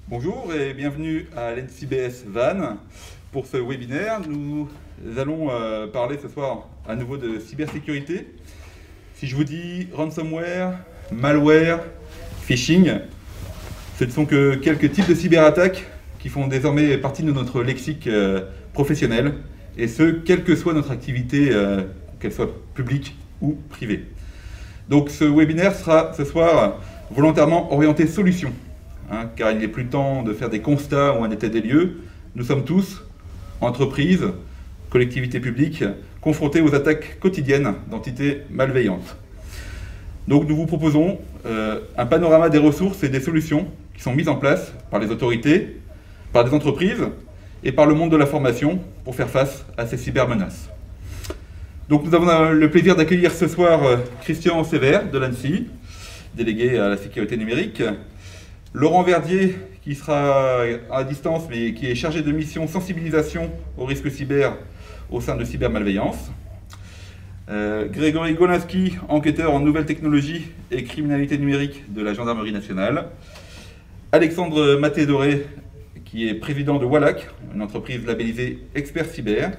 Bonjour et bienvenue à l'NCBS Vannes. Pour ce webinaire, nous allons parler ce soir à nouveau de cybersécurité. Si je vous dis ransomware, malware, phishing, ce ne sont que quelques types de cyberattaques qui font désormais partie de notre lexique professionnel, et ce, quelle que soit notre activité, qu'elle soit publique ou privée. Donc ce webinaire sera ce soir volontairement orienté solutions. Car il n'est plus temps de faire des constats ou un état des lieux. Nous sommes tous, entreprises, collectivités publiques, confrontés aux attaques quotidiennes d'entités malveillantes. Donc nous vous proposons un panorama des ressources et des solutions qui sont mises en place par les autorités, par des entreprises et par le monde de la formation pour faire face à ces cybermenaces. Donc nous avons le plaisir d'accueillir ce soir Christian Sévère de l'ANSSI, délégué à la sécurité numérique, Laurent Verdier, qui sera à distance, mais qui est chargé de mission sensibilisation aux risques cyber au sein de cybermalveillance. Grégory Golinski, enquêteur en nouvelles technologies et criminalité numérique de la Gendarmerie nationale. Alexandre Maté-Doré, qui est président de Wallach, une entreprise labellisée Expert Cyber.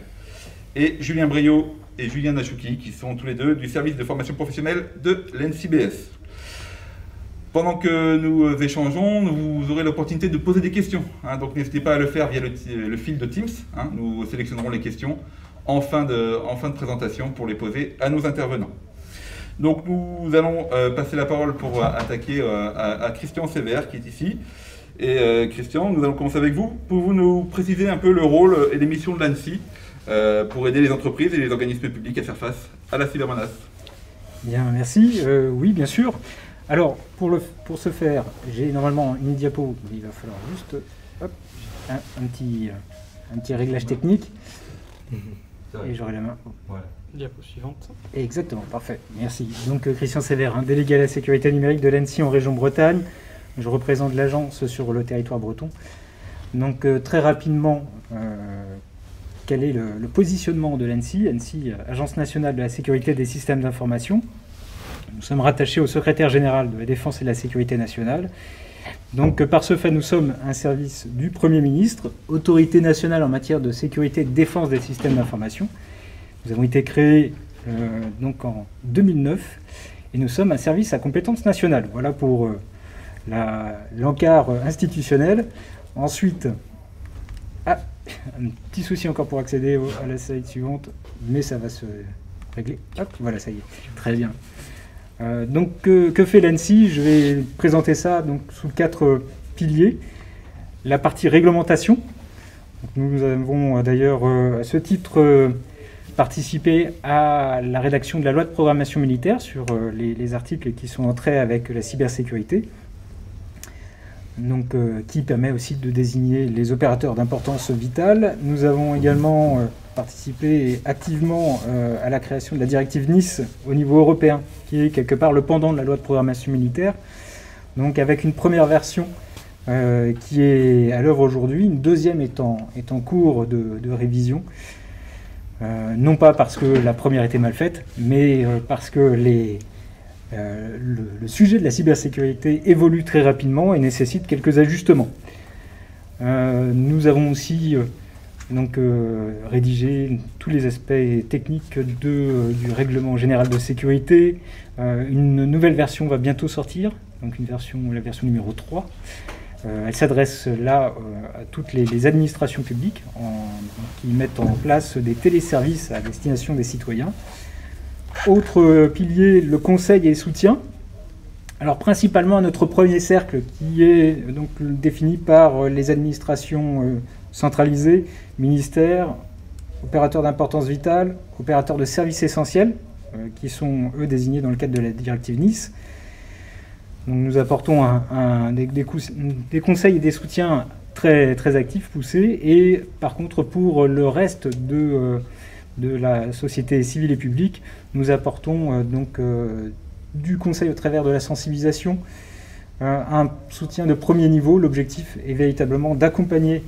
Et Julien Briot et Julien Nachouki, qui sont tous les deux du service de formation professionnelle de l'NCBS. Pendant que nous échangeons, vous aurez l'opportunité de poser des questions. Donc n'hésitez pas à le faire via le fil de Teams. Nous sélectionnerons les questions en fin de présentation pour les poser à nos intervenants. Donc nous allons passer la parole pour attaquer à Christian Sévère qui est ici. Et Christian, nous allons commencer avec vous. Pouvez-vous nous préciser un peu le rôle et les missions de l'ANSSI pour aider les entreprises et les organismes publics à faire face à la cybermenace? Bien, merci. Oui, bien sûr. Alors, pour ce faire, j'ai normalement une diapo, mais il va falloir juste hop, un petit réglage technique. Et j'aurai la main. Voilà. Diapo suivante. Exactement, parfait. Merci. Donc, Christian Sévère, délégué à la sécurité numérique de l'ANSSI en région Bretagne. Je représente l'agence sur le territoire breton. Donc, très rapidement, quel est le positionnement de l'ANSSI? ANSSI, Agence nationale de la sécurité des systèmes d'information. Nous sommes rattachés au secrétaire général de la Défense et de la Sécurité nationale. Donc, par ce fait, nous sommes un service du Premier ministre, autorité nationale en matière de sécurité et de défense des systèmes d'information. Nous avons été créés donc en 2009 et nous sommes un service à compétence nationale. Voilà pour l'encart institutionnel. Ensuite, un petit souci encore pour accéder à la slide suivante, mais ça va se régler. Hop, voilà, ça y est. Très bien. Donc, que fait l'ANSSI? Je vais présenter ça donc, sous 4 piliers. La partie réglementation. Donc, nous avons d'ailleurs, à ce titre, participé à la rédaction de la loi de programmation militaire sur les articles qui sont en trait avec la cybersécurité. Donc, qui permet aussi de désigner les opérateurs d'importance vitale. Nous avons également participé activement à la création de la directive Nice au niveau européen, qui est quelque part le pendant de la loi de programmation militaire. Donc avec une première version qui est à l'œuvre aujourd'hui, une deuxième est en cours de révision. Non pas parce que la première était mal faite, mais parce que le sujet de la cybersécurité évolue très rapidement et nécessite quelques ajustements. Nous avons aussi rédigé tous les aspects techniques du règlement général de sécurité. Une nouvelle version va bientôt sortir, donc la version numéro 3. Elle s'adresse là à toutes les administrations publiques qui mettent en place des téléservices à destination des citoyens. Autre pilier, le conseil et soutien. Alors principalement notre premier cercle qui est donc défini par les administrations centralisées, ministères, opérateurs d'importance vitale, opérateurs de services essentiels, qui sont eux désignés dans le cadre de la directive Nice. Donc nous apportons des conseils et des soutiens très, très actifs, poussés, et par contre pour le reste de la société civile et publique, nous apportons du conseil au travers de la sensibilisation, un soutien de premier niveau. L'objectif est véritablement d'accompagner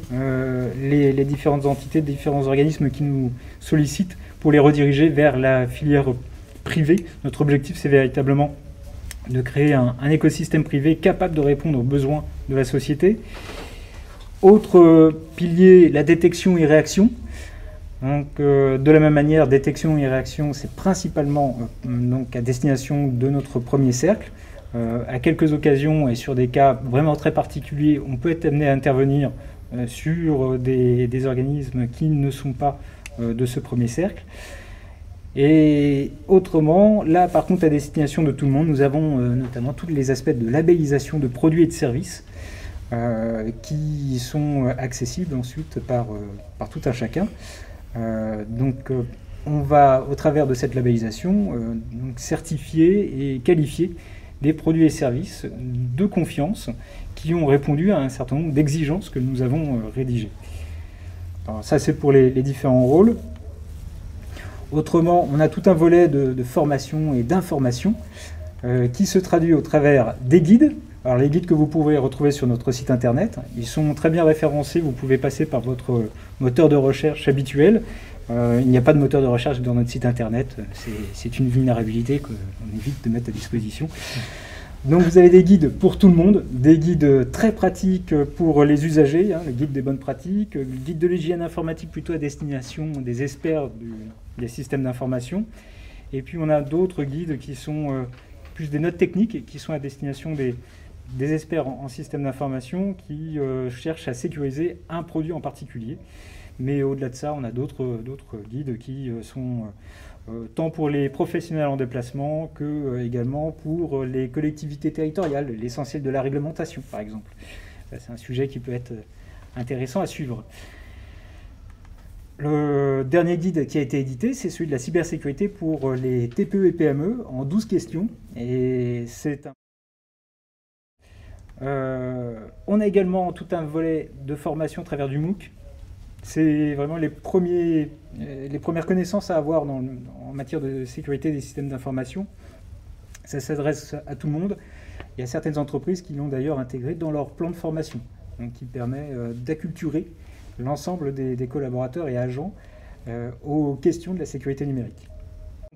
les différentes entités, les différents organismes qui nous sollicitent pour les rediriger vers la filière privée. Notre objectif, c'est véritablement de créer un écosystème privé capable de répondre aux besoins de la société Autre pilier, la détection et réaction. Donc, de la même manière, détection et réaction, c'est principalement donc, à destination de notre premier cercle. À quelques occasions et sur des cas vraiment très particuliers, on peut être amené à intervenir sur des organismes qui ne sont pas de ce premier cercle. Et autrement, là par contre à destination de tout le monde, nous avons notamment tous les aspects de labellisation de produits et de services qui sont accessibles ensuite par tout un chacun. On va, au travers de cette labellisation, donc certifier et qualifier des produits et services de confiance qui ont répondu à un certain nombre d'exigences que nous avons rédigées. Alors ça, c'est pour les différents rôles. Autrement, on a tout un volet de formation et d'information qui se traduit au travers des guides. Alors les guides que vous pouvez retrouver sur notre site internet, ils sont très bien référencés, vous pouvez passer par votre moteur de recherche habituel. Il n'y a pas de moteur de recherche dans notre site internet, c'est une vulnérabilité qu'on évite de mettre à disposition. Donc vous avez des guides pour tout le monde, des guides très pratiques pour les usagers, le guide des bonnes pratiques, le guide de l'hygiène informatique plutôt à destination des experts des systèmes d'information. Et puis on a d'autres guides qui sont plus des notes techniques et qui sont à destination des experts en système d'information qui cherchent à sécuriser un produit en particulier. Mais au-delà de ça, on a d'autres guides qui sont tant pour les professionnels en déplacement que également pour les collectivités territoriales, l'essentiel de la réglementation par exemple. C'est un sujet qui peut être intéressant à suivre. Le dernier guide qui a été édité, c'est celui de la cybersécurité pour les TPE et PME en 12 questions. Et c'est on a également tout un volet de formation à travers du MOOC. C'est vraiment les premières connaissances à avoir en matière de sécurité des systèmes d'information. Ça s'adresse à tout le monde. Il y a certaines entreprises qui l'ont d'ailleurs intégré dans leur plan de formation, donc qui permet d'acculturer l'ensemble des collaborateurs et agents aux questions de la sécurité numérique.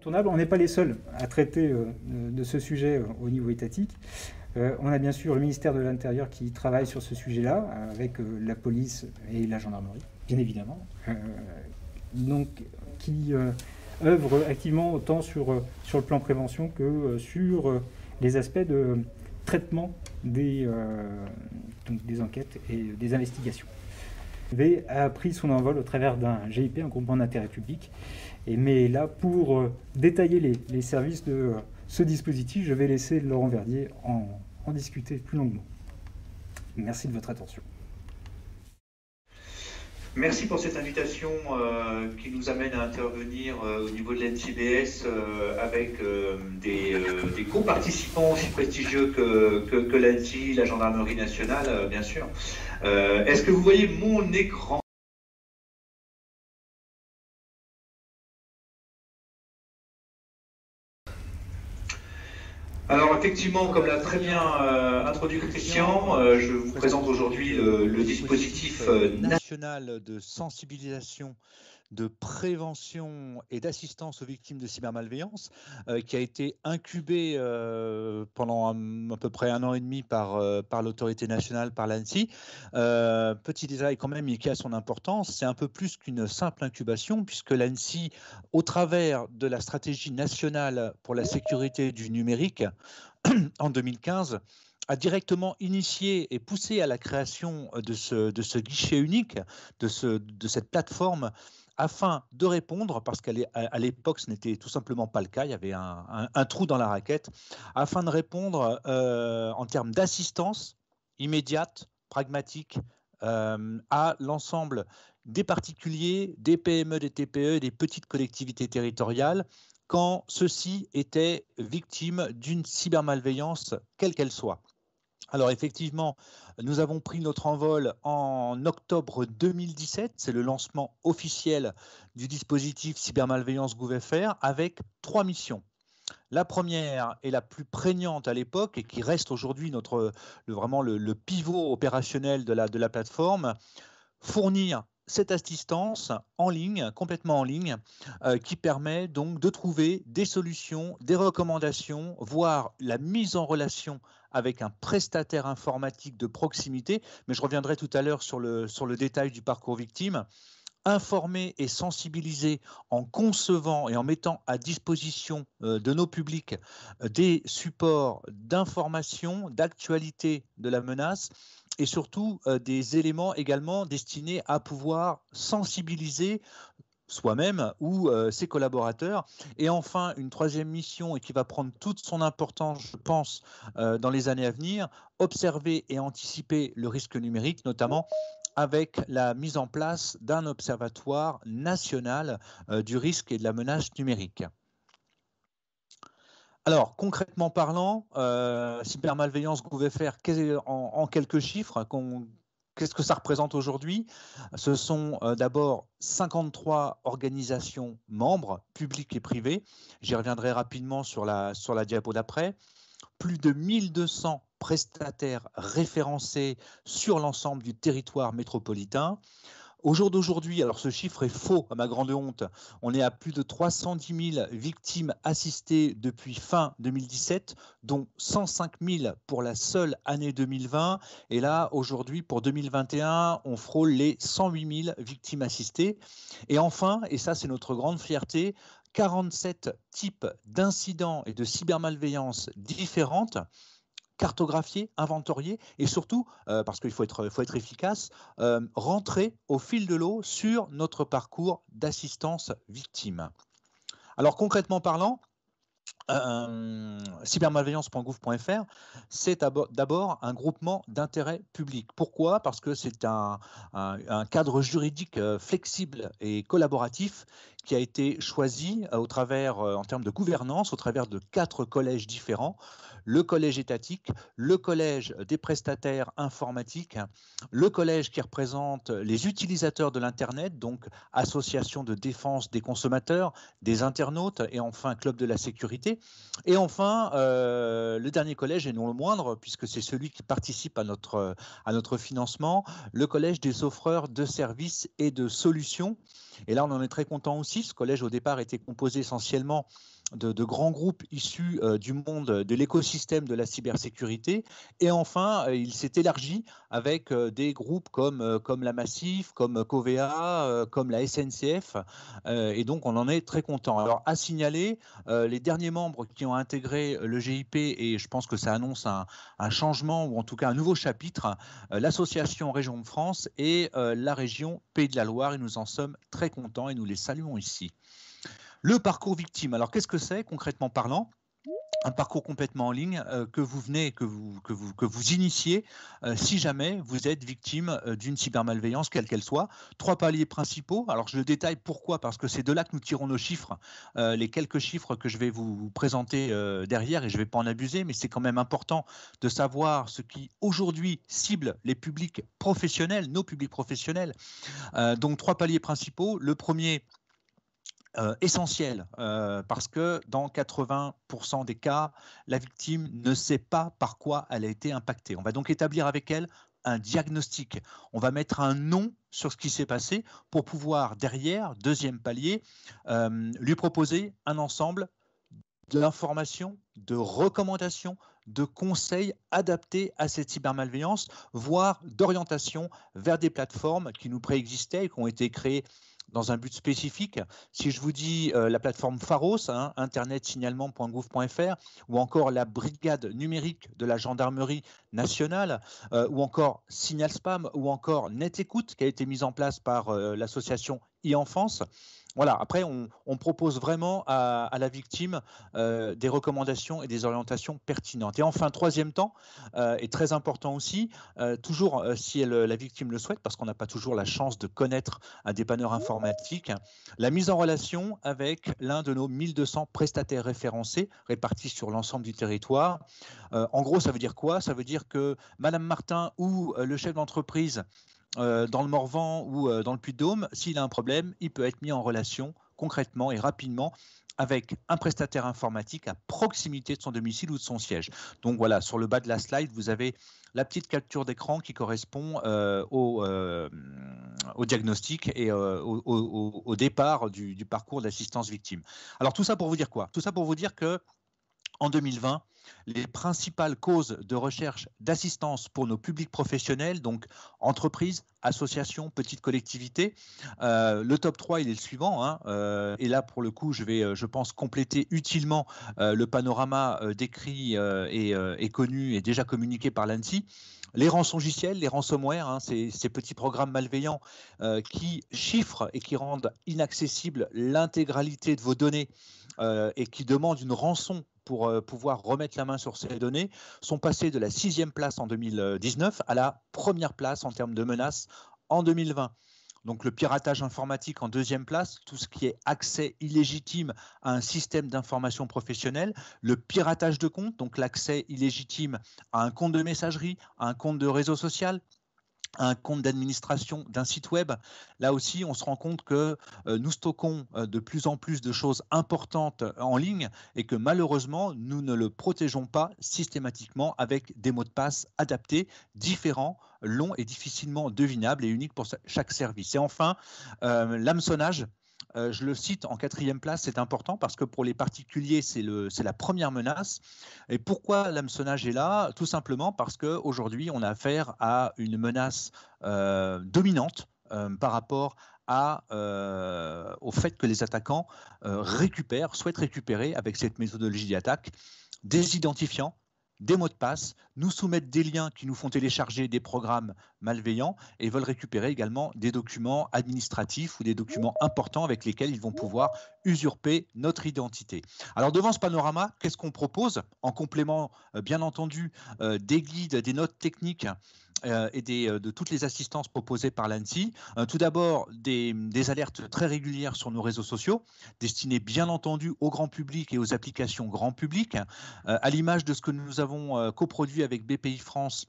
On n'est pas les seuls à traiter de ce sujet au niveau étatique. On a bien sûr le ministère de l'Intérieur qui travaille sur ce sujet-là, avec la police et la gendarmerie, bien évidemment, donc qui œuvre activement autant sur le plan prévention que sur les aspects de traitement des enquêtes et des investigations. V a pris son envol au travers d'un GIP, un groupement d'intérêt public. Mais là, pour détailler les services de ce dispositif, je vais laisser Laurent Verdier en discuter plus longuement. Merci de votre attention. Merci pour cette invitation qui nous amène à intervenir au niveau de l'NCBS avec des co-participants aussi prestigieux que l'ANSSI, la Gendarmerie nationale, bien sûr. Est-ce que vous voyez mon écran ? Alors effectivement, comme l'a très bien introduit Christian, je vous présente aujourd'hui le dispositif national de sensibilisation, de prévention et d'assistance aux victimes de cybermalveillance qui a été incubé pendant à peu près 1 an et demi par l'autorité nationale, par l'ANSSI. Petit détail quand même, mais qui a son importance, c'est un peu plus qu'une simple incubation puisque l'ANSSI, au travers de la stratégie nationale pour la sécurité du numérique en 2015, a directement initié et poussé à la création de ce guichet unique, de cette plateforme, afin de répondre, parce qu'à l'époque, ce n'était tout simplement pas le cas, il y avait un trou dans la raquette, afin de répondre en termes d'assistance immédiate, pragmatique, à l'ensemble des particuliers, des PME, des TPE, des petites collectivités territoriales, quand ceux-ci étaient victimes d'une cybermalveillance, quelle qu'elle soit. Alors effectivement, nous avons pris notre envol en octobre 2017, c'est le lancement officiel du dispositif cybermalveillance GouVFR avec 3 missions. La première et la plus prégnante à l'époque et qui reste aujourd'hui vraiment le pivot opérationnel de la plateforme, fournir cette assistance en ligne, complètement en ligne, qui permet donc de trouver des solutions, des recommandations, voire la mise en relation avec un prestataire informatique de proximité, mais je reviendrai tout à l'heure sur le détail du parcours victime. Informer et sensibiliser en concevant et en mettant à disposition de nos publics des supports d'information, d'actualité de la menace et surtout des éléments également destinés à pouvoir sensibiliser soi-même ou ses collaborateurs. Et enfin, une troisième mission et qui va prendre toute son importance, je pense, dans les années à venir, observer et anticiper le risque numérique, notamment avec la mise en place d'un observatoire national du risque et de la menace numérique. Alors, concrètement parlant, cybermalveillance GouverFR, en quelques chiffres, qu'est-ce que ça représente aujourd'hui? Ce sont d'abord 53 organisations membres, publiques et privées. J'y reviendrai rapidement sur la diapo d'après. Plus de 1200 prestataires référencés sur l'ensemble du territoire métropolitain. Au jour d'aujourd'hui, alors ce chiffre est faux à ma grande honte, on est à plus de 310 000 victimes assistées depuis fin 2017, dont 105 000 pour la seule année 2020. Et là, aujourd'hui, pour 2021, on frôle les 108 000 victimes assistées. Et enfin, et ça c'est notre grande fierté, 47 types d'incidents et de cybermalveillance différentes, cartographiés, inventoriés et surtout, parce qu'il faut être efficace, rentrer au fil de l'eau sur notre parcours d'assistance victime. Alors concrètement parlant, cybermalveillance.gouv.fr, c'est d'abord un groupement d'intérêt public. Pourquoi? Parce que c'est un cadre juridique flexible et collaboratif qui a été choisi au travers, en termes de gouvernance, au travers de 4 collèges différents. Le collège étatique, le collège des prestataires informatiques, le collège qui représente les utilisateurs de l'Internet, donc association de défense des consommateurs, des internautes et enfin club de la sécurité. Et enfin, le dernier collège, et non le moindre, puisque c'est celui qui participe à notre financement, le collège des offreurs de services et de solutions. Et là, on en est très content aussi. Ce collège, au départ, était composé essentiellement de grands groupes issus du monde de l'écosystème de la cybersécurité. Et enfin, il s'est élargi avec des groupes comme la Massif, comme Covea, comme la SNCF. Et donc, on en est très content. Alors, à signaler, les derniers membres qui ont intégré le GIP, et je pense que ça annonce un changement, ou en tout cas un nouveau chapitre, l'association Région de France et la région Pays de la Loire. Et nous en sommes très contents et nous les saluons ici. Le parcours victime, alors qu'est-ce que c'est concrètement parlant? Un parcours complètement en ligne que vous initiez si jamais vous êtes victime d'une cybermalveillance, quelle qu'elle soit. 3 paliers principaux. Alors je le détaille, pourquoi? Parce que c'est de là que nous tirons nos chiffres, les quelques chiffres que je vais vous présenter derrière, et je ne vais pas en abuser, mais c'est quand même important de savoir ce qui aujourd'hui cible les publics professionnels, nos publics professionnels. Donc 3 paliers principaux. Le premier, essentiel, parce que dans 80% des cas, la victime ne sait pas par quoi elle a été impactée. On va donc établir avec elle un diagnostic. On va mettre un nom sur ce qui s'est passé pour pouvoir derrière, deuxième palier, lui proposer un ensemble d'informations, de recommandations, de conseils adaptés à cette cybermalveillance, voire d'orientation vers des plateformes qui nous préexistaient et qui ont été créées dans un but spécifique. Si je vous dis la plateforme Pharos, internetsignalement.gouv.fr, ou encore la brigade numérique de la gendarmerie nationale, ou encore Signal Spam, ou encore NetÉcoute, qui a été mise en place par l'association e-Enfance. Voilà, après, on propose vraiment à la victime des recommandations et des orientations pertinentes. Et enfin, troisième temps, et très important aussi, toujours si la victime le souhaite, parce qu'on n'a pas toujours la chance de connaître un dépanneur informatique, la mise en relation avec l'un de nos 1200 prestataires référencés, répartis sur l'ensemble du territoire. En gros, ça veut dire quoi? Ça veut dire que Madame Martin ou le chef d'entreprise dans le Morvan ou dans le Puy-de-Dôme, s'il a un problème, il peut être mis en relation concrètement et rapidement avec un prestataire informatique à proximité de son domicile ou de son siège. Donc voilà, sur le bas de la slide, vous avez la petite capture d'écran qui correspond au diagnostic et au départ du parcours d'assistance victime. Alors tout ça pour vous dire quoi? Tout ça pour vous dire que en 2020 les principales causes de recherche d'assistance pour nos publics professionnels, donc entreprises, associations, petites collectivités. Le top 3, il est le suivant, hein, et là, pour le coup, je vais, je pense, compléter utilement le panorama décrit et connu et déjà communiqué par l'ANSSI. Les rançongiciels, les ransomware, hein, ces petits programmes malveillants qui chiffrent et qui rendent inaccessible l'intégralité de vos données et qui demandent une rançon pour pouvoir remettre la main sur ces données, sont passés de la 6e place en 2019 à la 1re place en termes de menaces en 2020. Donc le piratage informatique en 2e place, tout ce qui est accès illégitime à un système d'information professionnelle, le piratage de compte, donc l'accès illégitime à un compte de messagerie, à un compte de réseau social, un compte d'administration d'un site web. Là aussi, on se rend compte que nous stockons de plus en plus de choses importantes en ligne et que malheureusement, nous ne le protégeons pas systématiquement avec des mots de passe adaptés, différents, longs et difficilement devinables et uniques pour chaque service. Et enfin, l'hameçonnage. Je le cite en 4e place, c'est important parce que pour les particuliers, c'est la première menace. Et pourquoi l'hameçonnage est là? Tout simplement parce qu'aujourd'hui, on a affaire à une menace dominante par rapport au fait que les attaquants souhaitent récupérer avec cette méthodologie d'attaque des identifiants, des mots de passe, nous soumettent des liens qui nous font télécharger des programmes malveillants et veulent récupérer également des documents administratifs ou des documents importants avec lesquels ils vont pouvoir usurper notre identité. Alors devant ce panorama, qu'est-ce qu'on propose en complément, bien entendu, des guides, des notes techniques et de toutes les assistances proposées par l'ANSSI. Tout d'abord, des alertes très régulières sur nos réseaux sociaux, destinées bien entendu au grand public et aux applications grand public. À l'image de ce que nous avons coproduit avec BPI France,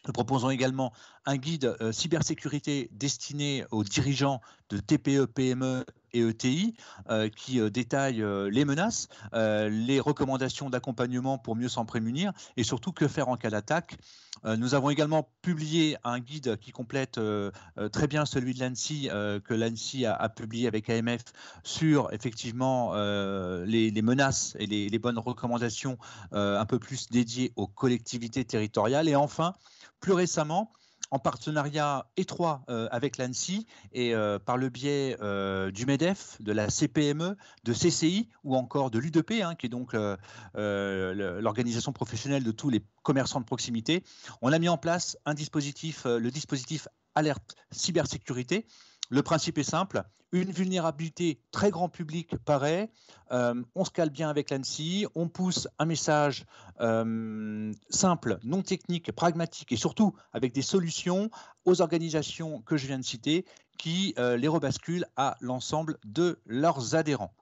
nous proposons également un guide cybersécurité destiné aux dirigeants de TPE, PME et ETI qui détaille les menaces, les recommandations d'accompagnement pour mieux s'en prémunir et surtout que faire en cas d'attaque. Nous avons également publié un guide qui complète très bien celui de l'ANSSI que l'ANSSI a publié avec AMF sur effectivement les menaces et les bonnes recommandations un peu plus dédiées aux collectivités territoriales. Et enfin, plus récemment, en partenariat étroit avec l'ANSSI et par le biais du MEDEF, de la CPME, de CCI ou encore de l'UDP, hein, qui est donc l'organisation professionnelle de tous les commerçants de proximité, on a mis en place un dispositif, le dispositif Alerte Cybersécurité. Le principe est simple, une vulnérabilité très grand public paraît, on se cale bien avec l'ANSSI, on pousse un message simple, non technique, pragmatique et surtout avec des solutions aux organisations que je viens de citer qui les rebasculent à l'ensemble de leurs adhérents.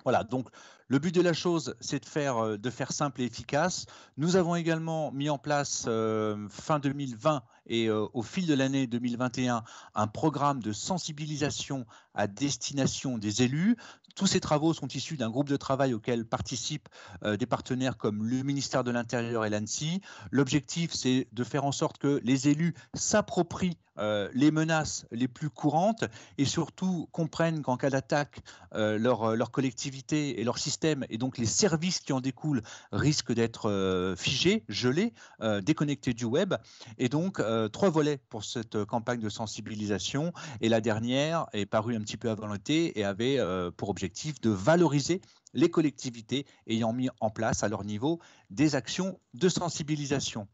Voilà, donc le but de la chose, c'est de faire simple et efficace. Nous avons également mis en place fin 2020 et au fil de l'année 2021 un programme de sensibilisation à destination des élus. Tous ces travaux sont issus d'un groupe de travail auquel participent des partenaires comme le ministère de l'Intérieur et l'ANSSI. L'objectif, c'est de faire en sorte que les élus s'approprient les menaces les plus courantes et surtout comprennent qu'en cas d'attaque, leur collectivité et leur système et donc les services qui en découlent risquent d'être figés, gelés, déconnectés du web. Et donc, 3 volets pour cette campagne de sensibilisation. Et la dernière est parue un petit peu avant l'été et avait pour objectif de valoriser les collectivités ayant mis en place à leur niveau des actions de sensibilisation.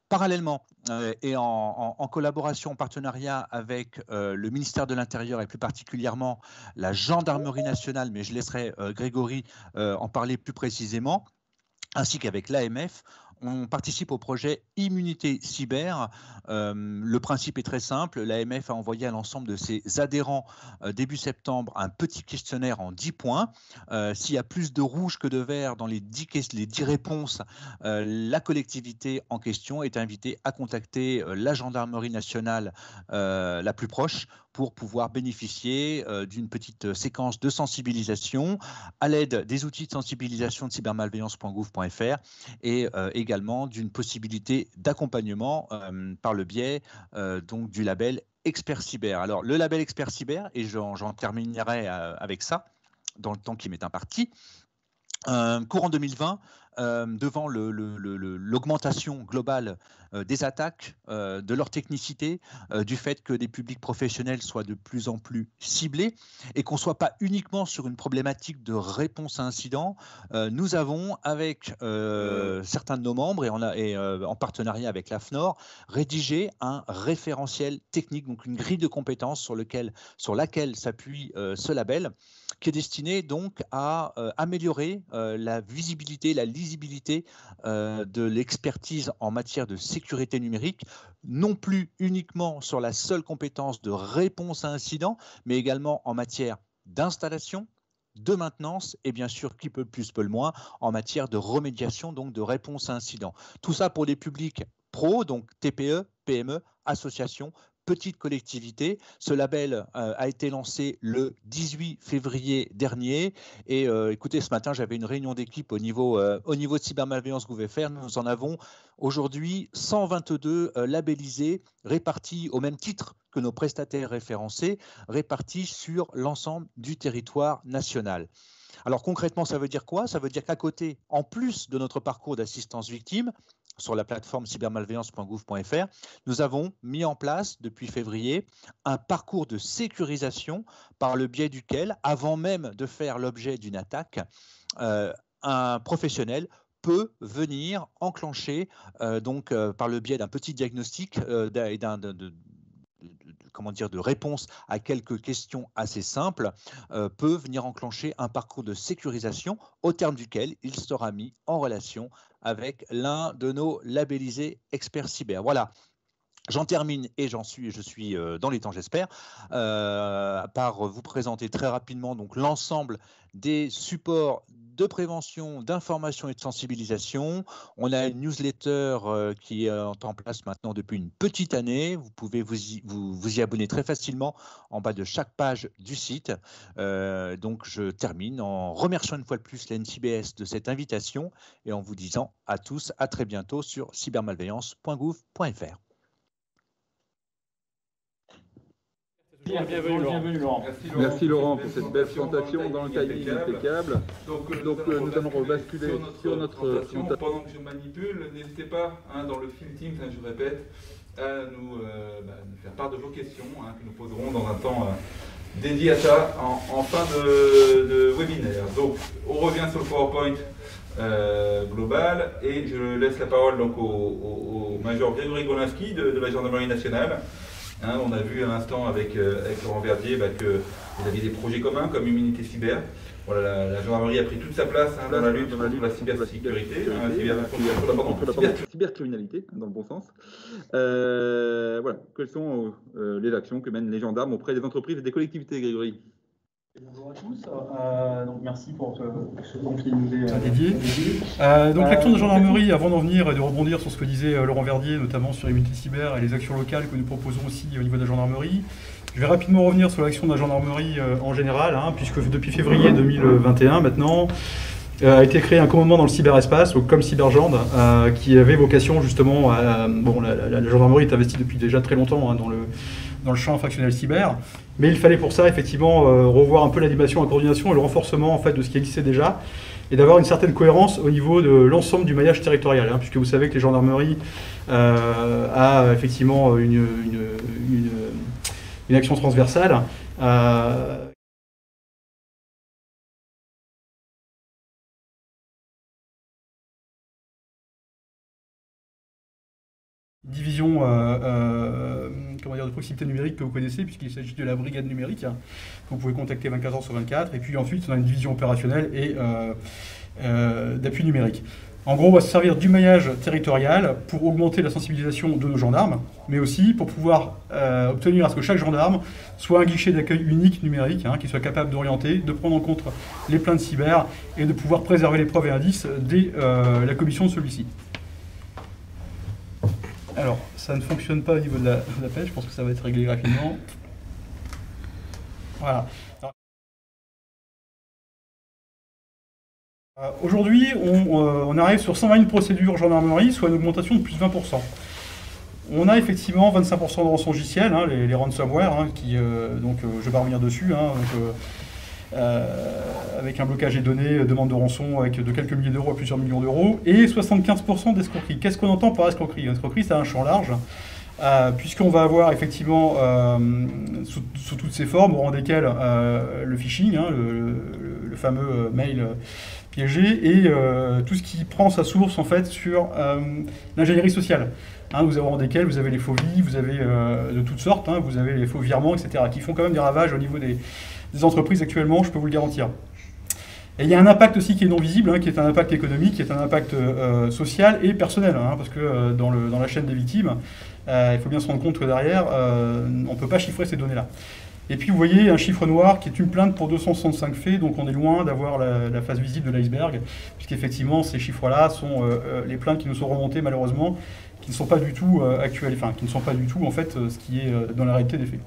Parallèlement et en collaboration, en partenariat avec le ministère de l'Intérieur et plus particulièrement la Gendarmerie nationale, mais je laisserai Grégory en parler plus précisément, ainsi qu'avec l'AMF, on participe au projet Immunité Cyber. Le principe est très simple. L'AMF a envoyé à l'ensemble de ses adhérents début septembre un petit questionnaire en 10 points. S'il y a plus de rouge que de vert dans les 10 réponses, la collectivité en question est invitée à contacter la gendarmerie nationale la plus proche pour pouvoir bénéficier d'une petite séquence de sensibilisation à l'aide des outils de sensibilisation de cybermalveillance.gouv.fr et également d'une possibilité d'accompagnement par le biais donc du label Expert Cyber. Alors le label Expert Cyber, et j'en terminerai avec ça dans le temps qui m'est imparti, Courant 2020, devant l'augmentation globale des attaques, de leur technicité, du fait que des publics professionnels soient de plus en plus ciblés et qu'on ne soit pas uniquement sur une problématique de réponse à incident, nous avons, avec certains de nos membres et en partenariat avec l'AFNOR, rédigé un référentiel technique, donc une grille de compétences sur laquelle s'appuie ce label, qui est destiné donc à améliorer la visibilité, la lisibilité de l'expertise en matière de sécurité numérique, non plus uniquement sur la seule compétence de réponse à incident, mais également en matière d'installation, de maintenance et bien sûr, qui peut le plus, peut le moins, en matière de remédiation, donc de réponse à incident. Tout ça pour les publics pros, donc TPE, PME, associations, petites collectivités. Ce label a été lancé le 18 février dernier. Et écoutez, ce matin, j'avais une réunion d'équipe au niveau de cybermalveillance GouVFR. Nous en avons aujourd'hui 122 labellisés, répartis au même titre que nos prestataires référencés, répartis sur l'ensemble du territoire national. Alors concrètement, ça veut dire quoi? Ça veut dire qu'à côté, en plus de notre parcours d'assistance victime, sur la plateforme cybermalveillance.gouv.fr, nous avons mis en place depuis février un parcours de sécurisation par le biais duquel, avant même de faire l'objet d'une attaque, un professionnel peut venir enclencher, par le biais d'un petit diagnostic et de réponse à quelques questions assez simples, peut venir enclencher un parcours de sécurisation au terme duquel il sera mis en relation avec l'un de nos labellisés experts cyber. Voilà. J'en termine et je suis dans les temps, j'espère, par vous présenter très rapidement donc l'ensemble des supports de prévention, d'information et de sensibilisation. On a une newsletter qui est en place maintenant depuis une petite année. Vous pouvez vous y abonner très facilement en bas de chaque page du site. Donc je termine en remerciant une fois de plus la NCBS de cette invitation et en vous disant à tous à très bientôt sur cybermalveillance.gouv.fr. Bienvenue Laurent. Merci Laurent pour cette belle présentation dans le timing impeccable. Donc nous allons basculer sur notre... Pendant que je manipule, n'hésitez pas, dans le Field Team, je répète, à nous faire part de vos questions que nous poserons dans un temps dédié à ça en fin de webinaire. Donc on revient sur le PowerPoint global et je laisse la parole donc au Major Grégory Golinski de la Gendarmerie nationale. On a vu à l'instant avec Laurent Verdier que vous aviez des projets communs comme Immunité Cyber. Voilà, la gendarmerie a pris toute sa place dans la lutte contre la cybersécurité, cybercriminalité, dans le bon sens. Voilà, quelles sont les actions que mènent les gendarmes auprès des entreprises et des collectivités, Grégory? Bonjour à tous, donc merci pour ce temps qui nous est dédié. Donc l'action de gendarmerie, avant d'en venir et de rebondir sur ce que disait Laurent Verdier, notamment sur Immunité Cyber et les actions locales que nous proposons aussi au niveau de la gendarmerie, je vais rapidement revenir sur l'action de la gendarmerie en général, puisque depuis février 2021 maintenant, a été créé un commandement dans le cyberespace, comme Cybergend, qui avait vocation justement à... la gendarmerie est investie depuis déjà très longtemps dans le champ fractionnel cyber, mais il fallait pour ça effectivement revoir un peu l'animation, la coordination et le renforcement en fait de ce qui existait déjà, et d'avoir une certaine cohérence au niveau de l'ensemble du maillage territorial, puisque vous savez que les gendarmeries a effectivement une action transversale. Division de proximité numérique que vous connaissez, puisqu'il s'agit de la brigade numérique, que vous pouvez contacter 24h/24, et puis ensuite on a une division opérationnelle et d'appui numérique. En gros, on va se servir du maillage territorial pour augmenter la sensibilisation de nos gendarmes, mais aussi pour pouvoir obtenir à ce que chaque gendarme soit un guichet d'accueil unique numérique, qui soit capable d'orienter, de prendre en compte les plaintes cyber et de pouvoir préserver les preuves et indices dès la commission de celui-ci. Alors, ça ne fonctionne pas au niveau de la page, je pense que ça va être réglé rapidement. Voilà. Aujourd'hui, on arrive sur 121 procédures gendarmerie, soit une augmentation de plus de 20%. On a effectivement 25% de rançongiciel, les ransomware, je ne vais pas revenir dessus. avec un blocage des données, demande de rançon avec de quelques milliers d'euros à plusieurs millions d'euros, et 75% d'escroquerie. Qu'est-ce qu'on entend par escroquerie? L'escroquerie, c'est un champ large, puisqu'on va avoir effectivement, sous toutes ses formes, au rang desquelles le phishing, hein, le fameux mail piégé, et tout ce qui prend sa source en fait sur l'ingénierie sociale. Hein, vous avez au rang desquels vous avez les faux vies, vous avez de toutes sortes, hein, vous avez les faux virements, etc., qui font quand même des ravages au niveau des entreprises actuellement, je peux vous le garantir. Et il y a un impact aussi qui est non visible, hein, qui est un impact économique, qui est un impact social et personnel, hein, parce que dans la chaîne des victimes, il faut bien se rendre compte que derrière, on ne peut pas chiffrer ces données-là. Et puis vous voyez un chiffre noir qui est une plainte pour 265 faits, donc on est loin d'avoir la face visible de l'iceberg, puisqu'effectivement ces chiffres-là sont les plaintes qui nous sont remontées malheureusement, qui ne sont pas du tout actuelles, enfin qui ne sont pas du tout en fait ce qui est dans la réalité des faits.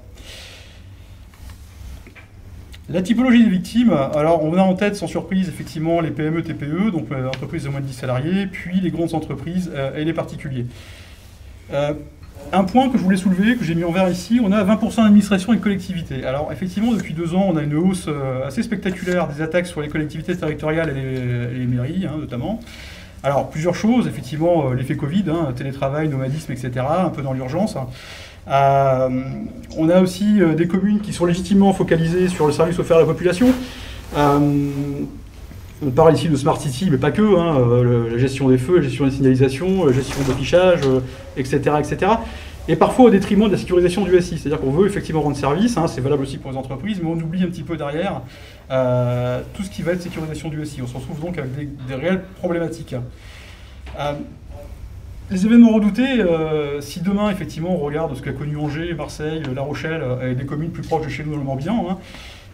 La typologie des victimes, alors on a en tête sans surprise effectivement les PME, TPE, donc les entreprises de moins de 10 salariés, puis les grandes entreprises et les particuliers. Un point que je voulais soulever, que j'ai mis en vert ici, on a 20% d'administration et de collectivités. Alors effectivement, depuis 2 ans, on a une hausse assez spectaculaire des attaques sur les collectivités territoriales et les mairies, hein, notamment. Alors plusieurs choses, effectivement, l'effet Covid, hein, télétravail, nomadisme, etc., un peu dans l'urgence. On a aussi des communes qui sont légitimement focalisées sur le service offert à la population. On parle ici de Smart City, mais pas que, hein, la gestion des feux, la gestion des signalisations, la gestion d'affichage, etc., etc. Et parfois au détriment de la sécurisation du SI. C'est-à-dire qu'on veut effectivement rendre service, hein, c'est valable aussi pour les entreprises, mais on oublie un petit peu derrière tout ce qui va être sécurisation du SI. On se retrouve donc avec des réelles problématiques. Les événements redoutés, si demain, effectivement, on regarde ce qu'a connu Angers, Marseille, La Rochelle, et des communes plus proches de chez nous dans le Morbihan, hein,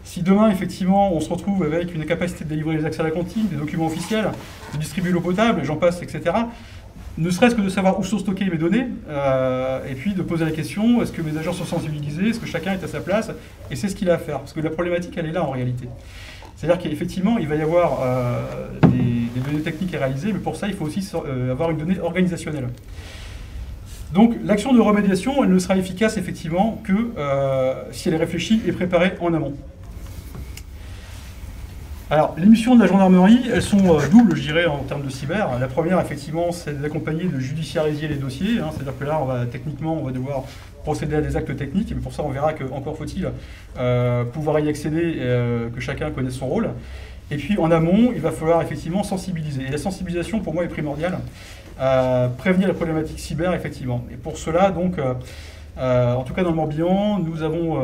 si demain, effectivement, on se retrouve avec une incapacité de délivrer les accès à la cantine, des documents officiels, de distribuer l'eau potable, et j'en passe, etc., ne serait-ce que de savoir où sont stockées mes données, et puis de poser la question, est-ce que mes agents sont sensibilisés, est-ce que chacun est à sa place, et c'est ce qu'il a à faire. Parce que la problématique, elle est là en réalité. C'est-à-dire qu'effectivement, il va y avoir des données techniques à réaliser, mais pour ça, il faut aussi avoir une donnée organisationnelle. Donc, l'action de remédiation, elle ne sera efficace, effectivement, que si elle est réfléchie et préparée en amont. Alors, les missions de la gendarmerie, elles sont doubles, je dirais, en termes de cyber. La première, effectivement, c'est d'accompagner, de judiciariser les dossiers. Hein, c'est-à-dire que là, techniquement, on va devoir procéder à des actes techniques, mais pour ça, on verra qu'encore faut-il pouvoir y accéder, que chacun connaisse son rôle. Et puis, en amont, il va falloir effectivement sensibiliser. Et la sensibilisation, pour moi, est primordiale. Prévenir la problématique cyber, effectivement. Et pour cela, donc, en tout cas dans le Morbihan, nous avons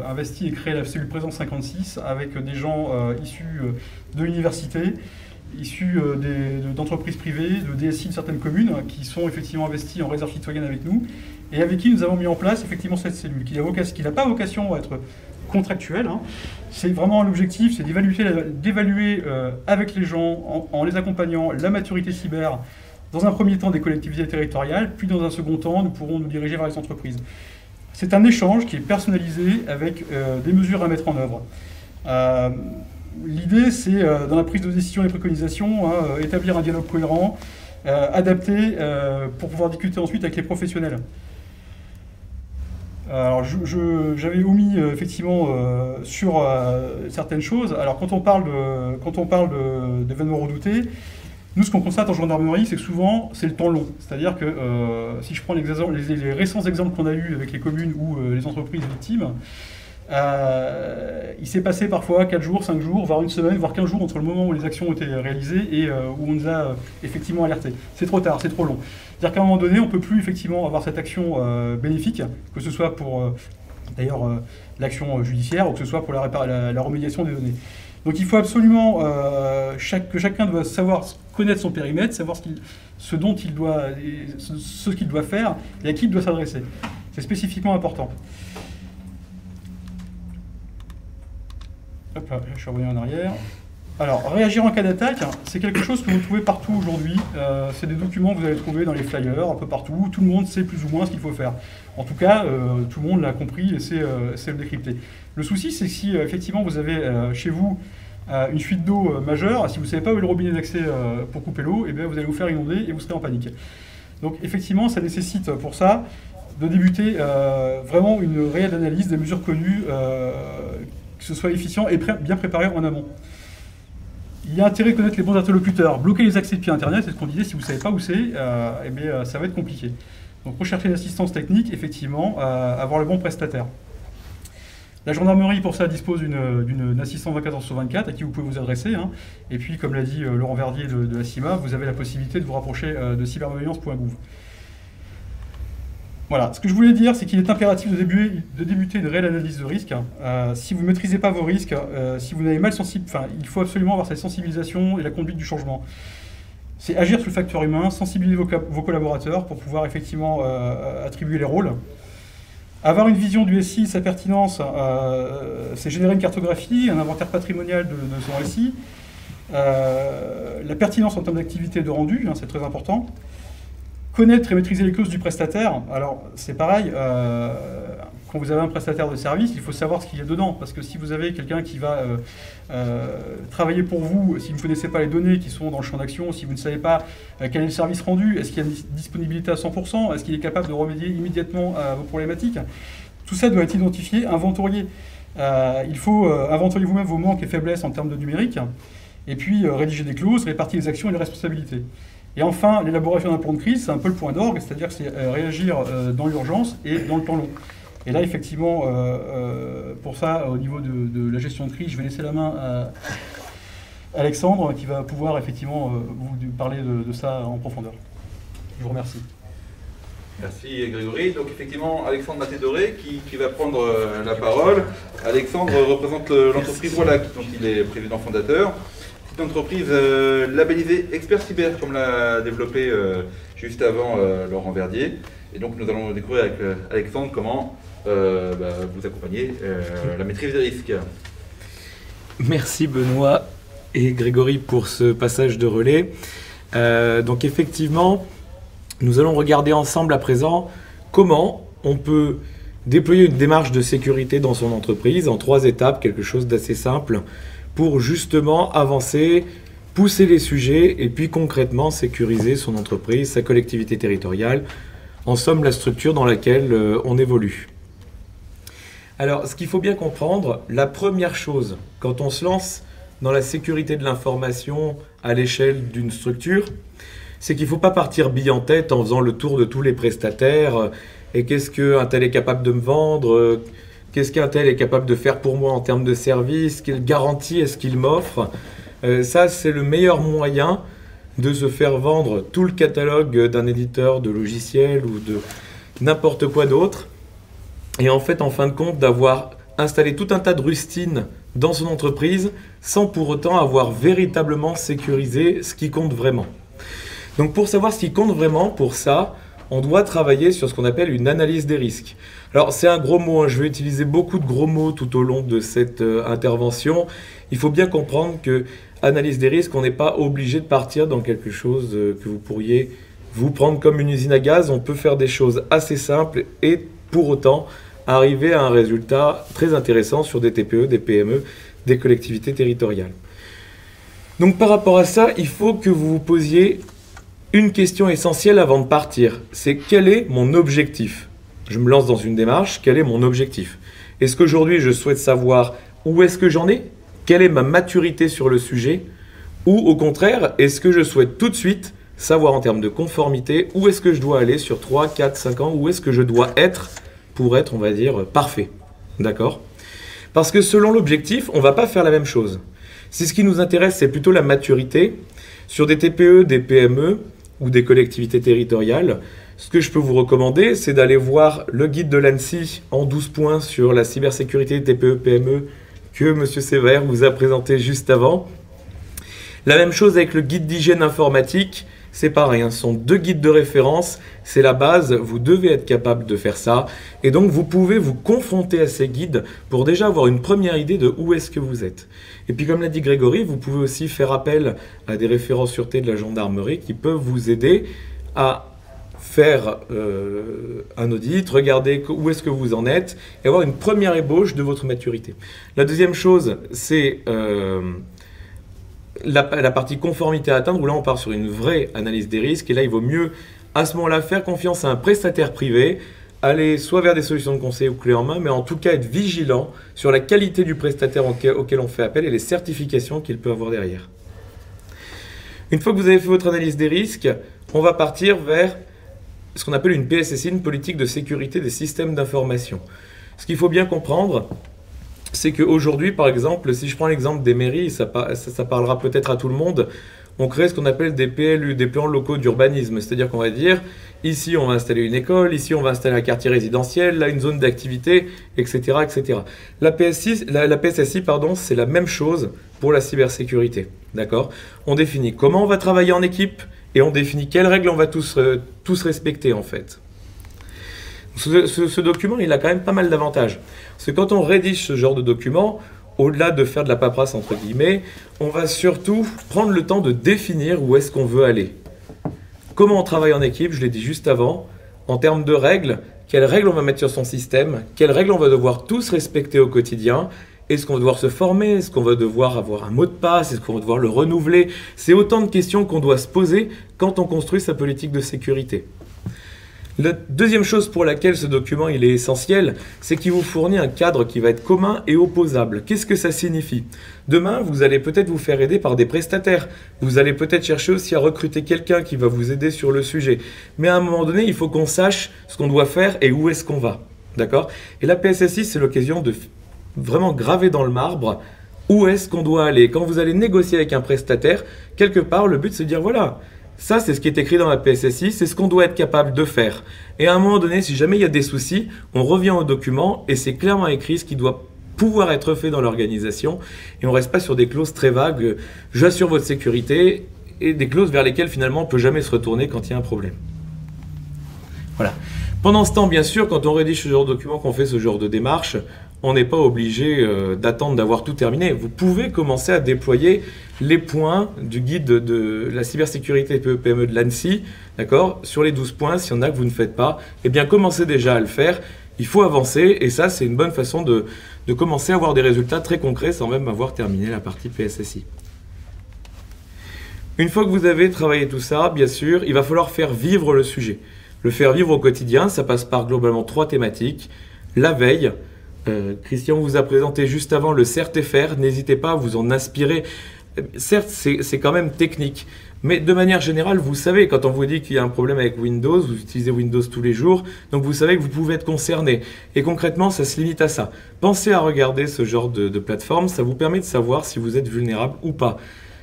investi et créé la cellule Présence 56 avec des gens issus de l'université, issus d'entreprises privées, de DSI de certaines communes, qui sont effectivement investis en réserve citoyenne avec nous, et avec qui nous avons mis en place effectivement cette cellule, qui n'a pas vocation à être contractuelle. Hein. C'est vraiment l'objectif, c'est d'évaluer avec les gens, en les accompagnant, la maturité cyber, dans un premier temps des collectivités territoriales, puis dans un second temps, nous pourrons nous diriger vers les entreprises. C'est un échange qui est personnalisé avec des mesures à mettre en œuvre. L'idée, c'est, dans la prise de décision et les préconisations, établir un dialogue cohérent, adapté, pour pouvoir discuter ensuite avec les professionnels. Alors, j'avais omis effectivement sur certaines choses. Alors, quand on parle d'événements redoutés, nous, ce qu'on constate en gendarmerie, c'est que souvent, c'est le temps long. C'est-à-dire que si je prends les récents exemples qu'on a eus avec les communes ou les entreprises victimes, il s'est passé parfois 4 jours, 5 jours, voire une semaine, voire 15 jours entre le moment où les actions ont été réalisées et où on nous a effectivement alertés. C'est trop tard, c'est trop long. C'est-à-dire qu'à un moment donné, on ne peut plus effectivement avoir cette action bénéfique, que ce soit pour d'ailleurs l'action judiciaire ou que ce soit pour la remédiation des données. Donc il faut absolument que chacun doit savoir connaître son périmètre, savoir ce qu'il doit faire et à qui il doit s'adresser. C'est spécifiquement important. Hop là, je suis revenu en arrière. Alors, réagir en cas d'attaque, c'est quelque chose que vous trouvez partout aujourd'hui. C'est des documents que vous allez trouver dans les flyers, un peu partout. Tout le monde sait plus ou moins ce qu'il faut faire. En tout cas, tout le monde l'a compris et sait le décrypter. Le souci, c'est que si effectivement vous avez chez vous une fuite d'eau majeure, si vous ne savez pas où est le robinet d'accès pour couper l'eau, eh bien, vous allez vous faire inonder et vous serez en panique. Donc effectivement, ça nécessite pour ça de débuter vraiment une réelle analyse des mesures connues que ce soit efficient et bien préparé en amont. Il y a intérêt à connaître les bons interlocuteurs. Bloquer les accès depuis Internet, c'est ce qu'on disait, si vous ne savez pas où c'est, ça va être compliqué. Donc rechercher une assistance technique, effectivement, avoir le bon prestataire. La gendarmerie, pour ça, dispose d'une assistance 24 h sur 24 à qui vous pouvez vous adresser. Hein. Et puis, comme l'a dit Laurent Verdier de la CIMA, vous avez la possibilité de vous rapprocher de cybermalveillance.gouv. Voilà. Ce que je voulais dire, c'est qu'il est impératif de débuter une réelle analyse de risque. Si vous ne maîtrisez pas vos risques, si vous n'avez il faut absolument avoir cette sensibilisation et la conduite du changement. C'est agir sur le facteur humain, sensibiliser vos collaborateurs pour pouvoir effectivement attribuer les rôles. Avoir une vision du SI, sa pertinence, c'est générer une cartographie, un inventaire patrimonial de son SI. La pertinence en termes d'activité et de rendu, hein, c'est très important. Connaître et maîtriser les clauses du prestataire. Alors, c'est pareil, quand vous avez un prestataire de service, il faut savoir ce qu'il y a dedans. Parce que si vous avez quelqu'un qui va travailler pour vous, si vous ne connaissez pas les données qui sont dans le champ d'action, si vous ne savez pas quel est le service rendu, est-ce qu'il y a une disponibilité à 100%, est-ce qu'il est capable de remédier immédiatement à vos problématiques, tout ça doit être identifié, inventorié. Il faut inventorier vous-même vos manques et faiblesses en termes de numérique, et puis rédiger des clauses, répartir les actions et les responsabilités. Et enfin, l'élaboration d'un plan de crise, c'est un peu le point d'orgue, c'est-à-dire que c'est réagir dans l'urgence et dans le temps long. Et là, effectivement, pour ça, au niveau de la gestion de crise, je vais laisser la main à Alexandre, qui va pouvoir effectivement vous parler de ça en profondeur. Je vous remercie. Merci Grégory. Donc effectivement, Alexandre Maté-Doré qui va prendre la parole. Alexandre représente l'entreprise Wallach, dont il est président fondateur. C'est une entreprise labellisée Expert Cyber, comme l'a développé juste avant Laurent Verdier. Et donc nous allons découvrir avec Alexandre comment vous accompagner la maîtrise des risques. Merci Benoît et Grégory pour ce passage de relais. Donc effectivement, nous allons regarder ensemble à présent comment on peut déployer une démarche de sécurité dans son entreprise en 3 étapes, quelque chose d'assez simple, pour justement avancer, pousser les sujets et puis concrètement sécuriser son entreprise, sa collectivité territoriale, en somme la structure dans laquelle on évolue. Alors, ce qu'il faut bien comprendre, la première chose, quand on se lance dans la sécurité de l'information à l'échelle d'une structure, c'est qu'il ne faut pas partir bille en tête en faisant le tour de tous les prestataires. Et qu'est-ce qu'un tel est capable de me vendre? Qu'est-ce qu'un tel est capable de faire pour moi en termes de service? Quelle garantie est-ce qu'il m'offre? Ça, c'est le meilleur moyen de se faire vendre tout le catalogue d'un éditeur de logiciels ou de n'importe quoi d'autre. Et en fait, en fin de compte, d'avoir installé tout un tas de rustines dans son entreprise sans pour autant avoir véritablement sécurisé ce qui compte vraiment. Donc pour savoir ce qui compte vraiment, pour ça, on doit travailler sur ce qu'on appelle une analyse des risques. Alors c'est un gros mot, hein. Je vais utiliser beaucoup de gros mots tout au long de cette intervention. Il faut bien comprendre que analyse des risques, on n'est pas obligé de partir dans quelque chose que vous pourriez vous prendre comme une usine à gaz. On peut faire des choses assez simples et pour autant arriver à un résultat très intéressant sur des TPE, des PME, des collectivités territoriales. Donc par rapport à ça, il faut que vous vous posiez une question essentielle avant de partir. C'est quel est mon objectif? Je me lance dans une démarche, quel est mon objectif? Est-ce qu'aujourd'hui je souhaite savoir où est-ce que j'en ai? Quelle est ma maturité sur le sujet? Ou au contraire, est-ce que je souhaite tout de suite savoir en termes de conformité où est-ce que je dois aller sur 3, 4, 5 ans? Où est-ce que je dois être pour être, on va dire, parfait? D'accord? Parce que selon l'objectif, on ne va pas faire la même chose. Si ce qui nous intéresse, c'est plutôt la maturité, sur des TPE, des PME ou des collectivités territoriales, ce que je peux vous recommander, c'est d'aller voir le guide de l'ANSSI en 12 points sur la cybersécurité TPE-PME que M. Sévère vous a présenté juste avant. La même chose avec le guide d'hygiène informatique, c'est pareil, hein, ce sont 2 guides de référence, c'est la base, vous devez être capable de faire ça. Et donc vous pouvez vous confronter à ces guides pour déjà avoir une première idée de où est-ce que vous êtes. Et puis comme l'a dit Grégory, vous pouvez aussi faire appel à des référents sûreté de la gendarmerie qui peuvent vous aider à faire un audit, regarder où est-ce que vous en êtes et avoir une première ébauche de votre maturité. La deuxième chose, c'est la partie conformité à atteindre, où là on part sur une vraie analyse des risques. Et là, il vaut mieux à ce moment-là faire confiance à un prestataire privé, aller soit vers des solutions de conseil ou clés en main, mais en tout cas être vigilant sur la qualité du prestataire auquel on fait appel et les certifications qu'il peut avoir derrière. Une fois que vous avez fait votre analyse des risques, on va partir vers ce qu'on appelle une PSSI, une politique de sécurité des systèmes d'information. Ce qu'il faut bien comprendre, c'est qu'aujourd'hui, par exemple, si je prends l'exemple des mairies, ça parlera peut-être à tout le monde, on crée ce qu'on appelle des PLU, des plans locaux d'urbanisme. C'est-à-dire qu'on va dire, ici on va installer une école, ici on va installer un quartier résidentiel, là une zone d'activité, etc., etc. La PSSI, c'est la même chose pour la cybersécurité. D'accord ? On définit comment on va travailler en équipe et on définit quelles règles on va tous respecter en fait. Ce document, il a quand même pas mal d'avantages. Parce que quand on rédige ce genre de document, au-delà de faire de la paperasse entre guillemets, on va surtout prendre le temps de définir où est-ce qu'on veut aller. Comment on travaille en équipe, je l'ai dit juste avant, en termes de règles, quelles règles on va mettre sur son système, quelles règles on va devoir tous respecter au quotidien, est-ce qu'on va devoir se former, est-ce qu'on va devoir avoir un mot de passe, est-ce qu'on va devoir le renouveler. C'est autant de questions qu'on doit se poser quand on construit sa politique de sécurité. La deuxième chose pour laquelle ce document il est essentiel, c'est qu'il vous fournit un cadre qui va être commun et opposable. Qu'est-ce que ça signifie? Demain, vous allez peut-être vous faire aider par des prestataires. Vous allez peut-être chercher aussi à recruter quelqu'un qui va vous aider sur le sujet. Mais à un moment donné, il faut qu'on sache ce qu'on doit faire et où est-ce qu'on va. D'accord? Et la PSSI, c'est l'occasion de vraiment graver dans le marbre où est-ce qu'on doit aller. Quand vous allez négocier avec un prestataire, quelque part, le but c'est de dire voilà, ça, c'est ce qui est écrit dans la PSSI, c'est ce qu'on doit être capable de faire. Et à un moment donné, si jamais il y a des soucis, on revient au document et c'est clairement écrit ce qui doit pouvoir être fait dans l'organisation. Et on ne reste pas sur des clauses très vagues, j'assure votre sécurité, et des clauses vers lesquelles finalement on ne peut jamais se retourner quand il y a un problème. Voilà. Pendant ce temps, bien sûr, quand on rédige ce genre de document, qu'on fait ce genre de démarche, on n'est pas obligé d'attendre d'avoir tout terminé. Vous pouvez commencer à déployer les points du guide de la cybersécurité PME de l'ANSSI, d'accord, sur les 12 points. S'il y en a que vous ne faites pas, eh bien commencez déjà à le faire. Il faut avancer et ça, c'est une bonne façon de commencer à avoir des résultats très concrets sans même avoir terminé la partie PSSI. Une fois que vous avez travaillé tout ça, bien sûr, il va falloir faire vivre le sujet. Le faire vivre au quotidien, ça passe par globalement 3 thématiques. La veille, Christian vous a présenté juste avant le CERT-FR, n'hésitez pas à vous en inspirer. Certes, c'est quand même technique, mais de manière générale, vous savez, quand on vous dit qu'il y a un problème avec Windows, vous utilisez Windows tous les jours, donc vous savez que vous pouvez être concerné. Et concrètement, ça se limite à ça. Pensez à regarder ce genre de plateforme, ça vous permet de savoir si vous êtes vulnérable ou pas.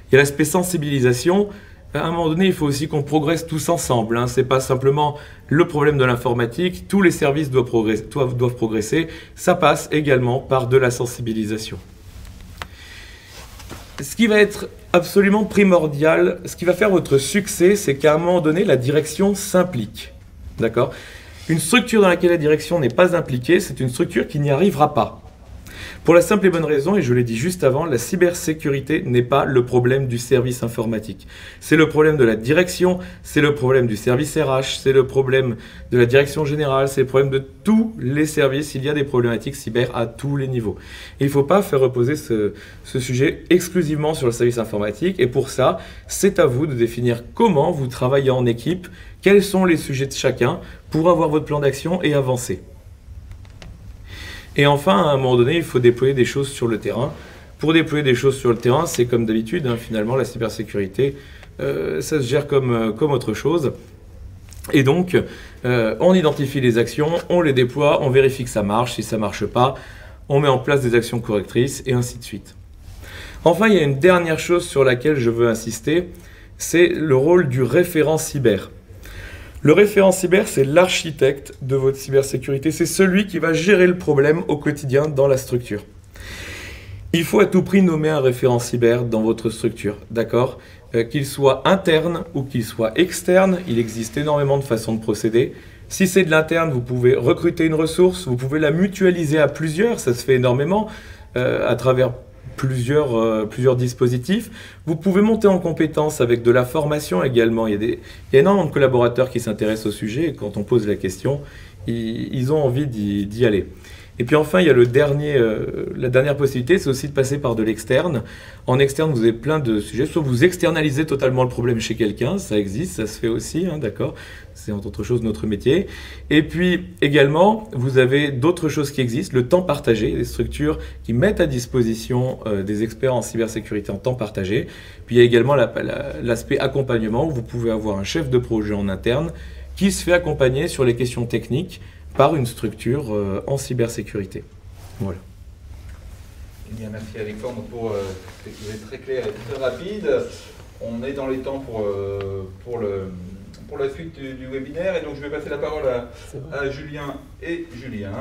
Il y a l'aspect sensibilisation. À un moment donné, il faut aussi qu'on progresse tous ensemble. Ce n'est pas simplement le problème de l'informatique. Tous les services doivent progresser. Ça passe également par de la sensibilisation. Ce qui va être absolument primordial, ce qui va faire votre succès, c'est qu'à un moment donné, la direction s'implique. D'accord ? Une structure dans laquelle la direction n'est pas impliquée, c'est une structure qui n'y arrivera pas. Pour la simple et bonne raison, et je l'ai dit juste avant, la cybersécurité n'est pas le problème du service informatique. C'est le problème de la direction, c'est le problème du service RH, c'est le problème de la direction générale, c'est le problème de tous les services. Il y a des problématiques cyber à tous les niveaux. Et il ne faut pas faire reposer ce sujet exclusivement sur le service informatique. Et pour ça, c'est à vous de définir comment vous travaillez en équipe, quels sont les sujets de chacun pour avoir votre plan d'action et avancer. Et enfin, à un moment donné, il faut déployer des choses sur le terrain. Pour déployer des choses sur le terrain, c'est comme d'habitude, finalement, la cybersécurité, ça se gère comme autre chose. Et donc, on identifie les actions, on les déploie, on vérifie que ça marche. Si ça ne marche pas, on met en place des actions correctrices et ainsi de suite. Enfin, il y a une dernière chose sur laquelle je veux insister, c'est le rôle du référent cyber. Le référent cyber, c'est l'architecte de votre cybersécurité. C'est celui qui va gérer le problème au quotidien dans la structure. Il faut à tout prix nommer un référent cyber dans votre structure, d'accord ? Qu'il soit interne ou qu'il soit externe, il existe énormément de façons de procéder. Si c'est de l'interne, vous pouvez recruter une ressource, vous pouvez la mutualiser à plusieurs, ça se fait énormément à travers plusieurs dispositifs. Vous pouvez monter en compétence avec de la formation également. Il y a énormément de collaborateurs qui s'intéressent au sujet et quand on pose la question, ils ont envie d'y aller. Et puis enfin, il y a la dernière possibilité, c'est aussi de passer par de l'externe. En externe, vous avez plein de sujets. Soit vous externalisez totalement le problème chez quelqu'un, ça existe, ça se fait aussi, hein, d'accord. C'est entre autres choses notre métier. Et puis également, vous avez d'autres choses qui existent, le temps partagé, des structures qui mettent à disposition des experts en cybersécurité en temps partagé. Puis il y a également l'aspect accompagnement, où vous pouvez avoir un chef de projet en interne qui se fait accompagner sur les questions techniques par une structure en cybersécurité. Voilà. Eh bien, merci Alexandre pour ce qui est très clair et très rapide. On est dans les temps pour la suite du webinaire, et donc je vais passer la parole à Julien et Julien.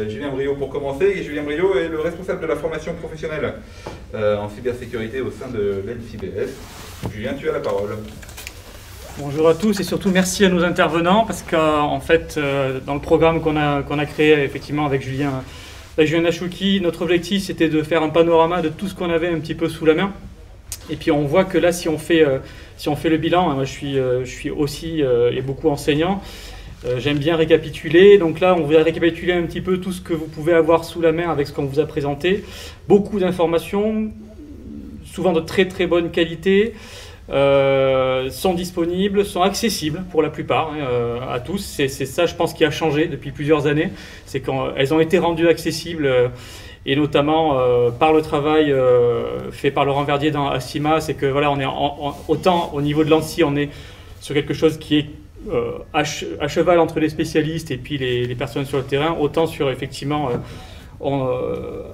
Julien Briot pour commencer, et Julien Briot est le responsable de la formation professionnelle en cybersécurité au sein de l'NCBS. Julien, tu as la parole. Bonjour à tous et surtout merci à nos intervenants parce qu'en fait dans le programme qu'on a créé effectivement avec Julien Nachouki, notre objectif c'était de faire un panorama de tout ce qu'on avait un petit peu sous la main. Et puis on voit que là si on fait le bilan, moi je suis aussi et beaucoup enseignant, j'aime bien récapituler. Donc là on va récapituler un petit peu tout ce que vous pouvez avoir sous la main avec ce qu'on vous a présenté. Beaucoup d'informations, souvent de très très bonne qualité. Sont disponibles, sont accessibles pour la plupart à tous. C'est ça, je pense, qui a changé depuis plusieurs années. C'est qu'elles ont été rendues accessibles et notamment par le travail fait par Laurent Verdier dans Acima. C'est que voilà, on est autant au niveau de l'ANSSI, on est sur quelque chose qui est à cheval entre les spécialistes et puis les personnes sur le terrain, autant sur effectivement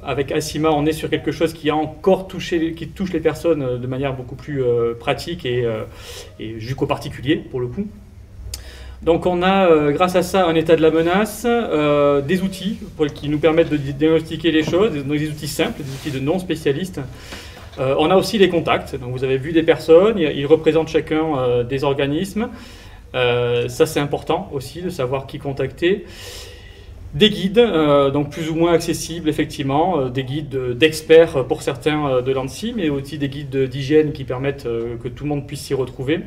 avec Acima, on est sur quelque chose qui a encore touche les personnes de manière beaucoup plus pratique et jusqu'au particulier pour le coup. Donc on a grâce à ça un état de la menace, des outils qui nous permettent de diagnostiquer les choses, des outils simples, des outils de non spécialistes. On a aussi les contacts, donc vous avez vu des personnes, ils représentent chacun des organismes. Ça c'est important aussi de savoir qui contacter. Des guides, donc plus ou moins accessibles effectivement, des guides d'experts pour certains de l'ANSSI, mais aussi des guides d'hygiène qui permettent que tout le monde puisse s'y retrouver.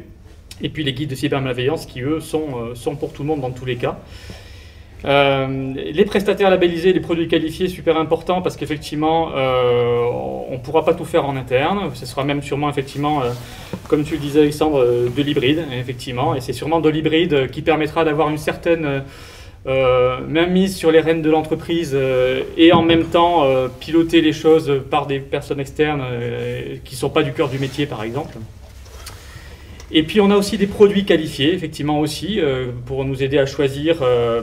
Et puis les guides de cybermalveillance qui, eux, sont pour tout le monde dans tous les cas. Les prestataires labellisés, les produits qualifiés, super important parce qu'effectivement, on ne pourra pas tout faire en interne. Ce sera même sûrement, effectivement, comme tu le disais Alexandre, de l'hybride, effectivement. Et c'est sûrement de l'hybride qui permettra d'avoir une certaine mainmise sur les rênes de l'entreprise et en même temps piloter les choses par des personnes externes qui ne sont pas du cœur du métier, par exemple. Et puis on a aussi des produits qualifiés, effectivement aussi, pour nous aider à choisir,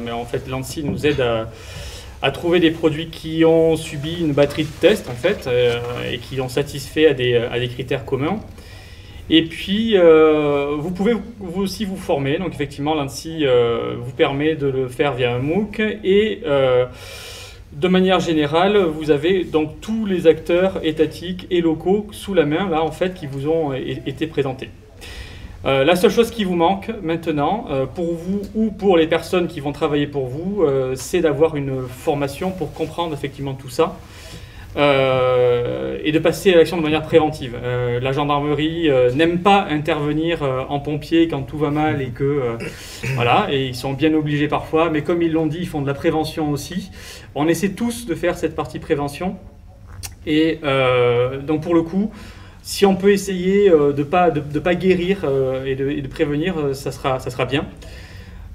mais en fait l'ANSSI nous aide à trouver des produits qui ont subi une batterie de tests en fait, et qui ont satisfait à des critères communs. Et puis vous pouvez vous aussi vous former, donc effectivement l'ANSSI vous permet de le faire via un MOOC et de manière générale, vous avez donc tous les acteurs étatiques et locaux sous la main là en fait qui vous ont été présentés. La seule chose qui vous manque maintenant, pour vous ou pour les personnes qui vont travailler pour vous, c'est d'avoir une formation pour comprendre effectivement tout ça et de passer à l'action de manière préventive. La gendarmerie n'aime pas intervenir en pompier quand tout va mal et que voilà, et ils sont bien obligés parfois, mais comme ils l'ont dit, ils font de la prévention aussi. On essaie tous de faire cette partie prévention et donc pour le coup, si on peut essayer de pas guérir et de prévenir, ça sera bien.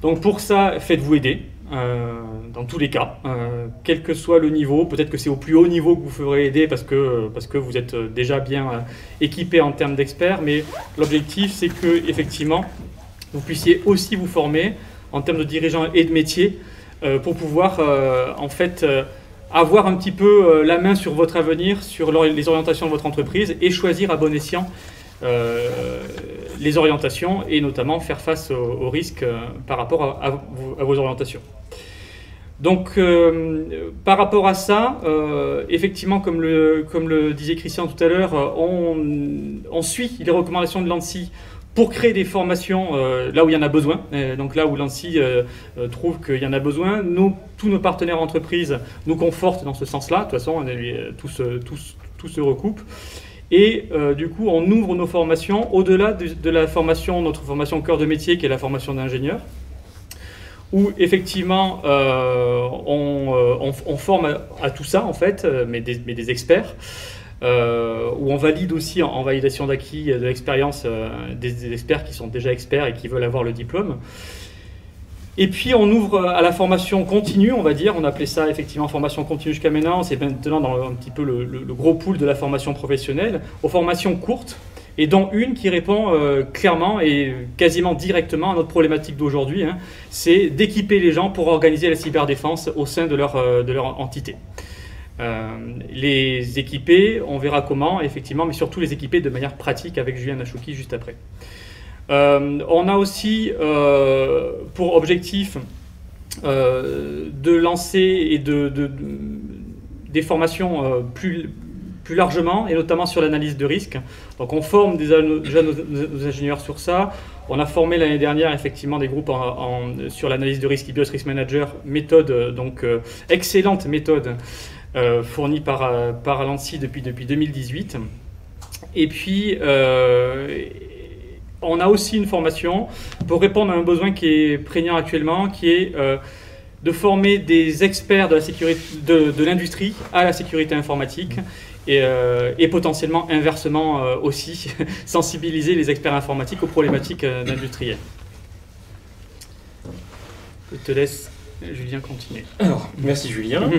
Donc pour ça, faites-vous aider, dans tous les cas, quel que soit le niveau. Peut-être que c'est au plus haut niveau que vous ferez aider parce que vous êtes déjà bien équipé en termes d'experts, mais l'objectif c'est que effectivement, vous puissiez aussi vous former en termes de dirigeants et de métiers pour pouvoir en fait avoir un petit peu la main sur votre avenir, sur les orientations de votre entreprise et choisir à bon escient les orientations et notamment faire face aux risques par rapport à vos orientations. Donc par rapport à ça, effectivement comme le disait Christian tout à l'heure, on suit les recommandations de l'ANSSI pour créer des formations là où il y en a besoin, donc là où l'ANSSI trouve qu'il y en a besoin. Tous nos partenaires entreprises nous confortent dans ce sens-là. De toute façon, tout se recoupe. Et du coup, on ouvre nos formations au-delà de la formation, notre formation cœur de métier, qui est la formation d'ingénieur. où effectivement on forme à tout ça en fait, mais des experts, où on valide aussi en validation d'acquis de l'expérience des experts qui sont déjà experts et qui veulent avoir le diplôme. Et puis on ouvre à la formation continue, on va dire, on appelait ça effectivement formation continue jusqu'à maintenant, c'est maintenant dans un petit peu le gros pool de la formation professionnelle, aux formations courtes, et dont une qui répond clairement et quasiment directement à notre problématique d'aujourd'hui, hein, c'est d'équiper les gens pour organiser la cyberdéfense au sein de leur entité. Les équiper, on verra comment, effectivement, mais surtout les équiper de manière pratique avec Julien Nachouki juste après. On a aussi pour objectif de lancer et des formations plus largement, et notamment sur l'analyse de risque. Donc on forme déjà nos ingénieurs sur ça. On a formé l'année dernière effectivement des groupes sur l'analyse de risque IBIOS Risk Manager, méthode, donc excellente méthode fournie par l'ANSSI depuis 2018. Et puis on a aussi une formation pour répondre à un besoin qui est prégnant actuellement, qui est de former des experts de la sécurité de l'industrie à la sécurité informatique et potentiellement inversement aussi sensibiliser les experts informatiques aux problématiques industrielles. Je te laisse, Julien, continuer. Alors, merci Julien.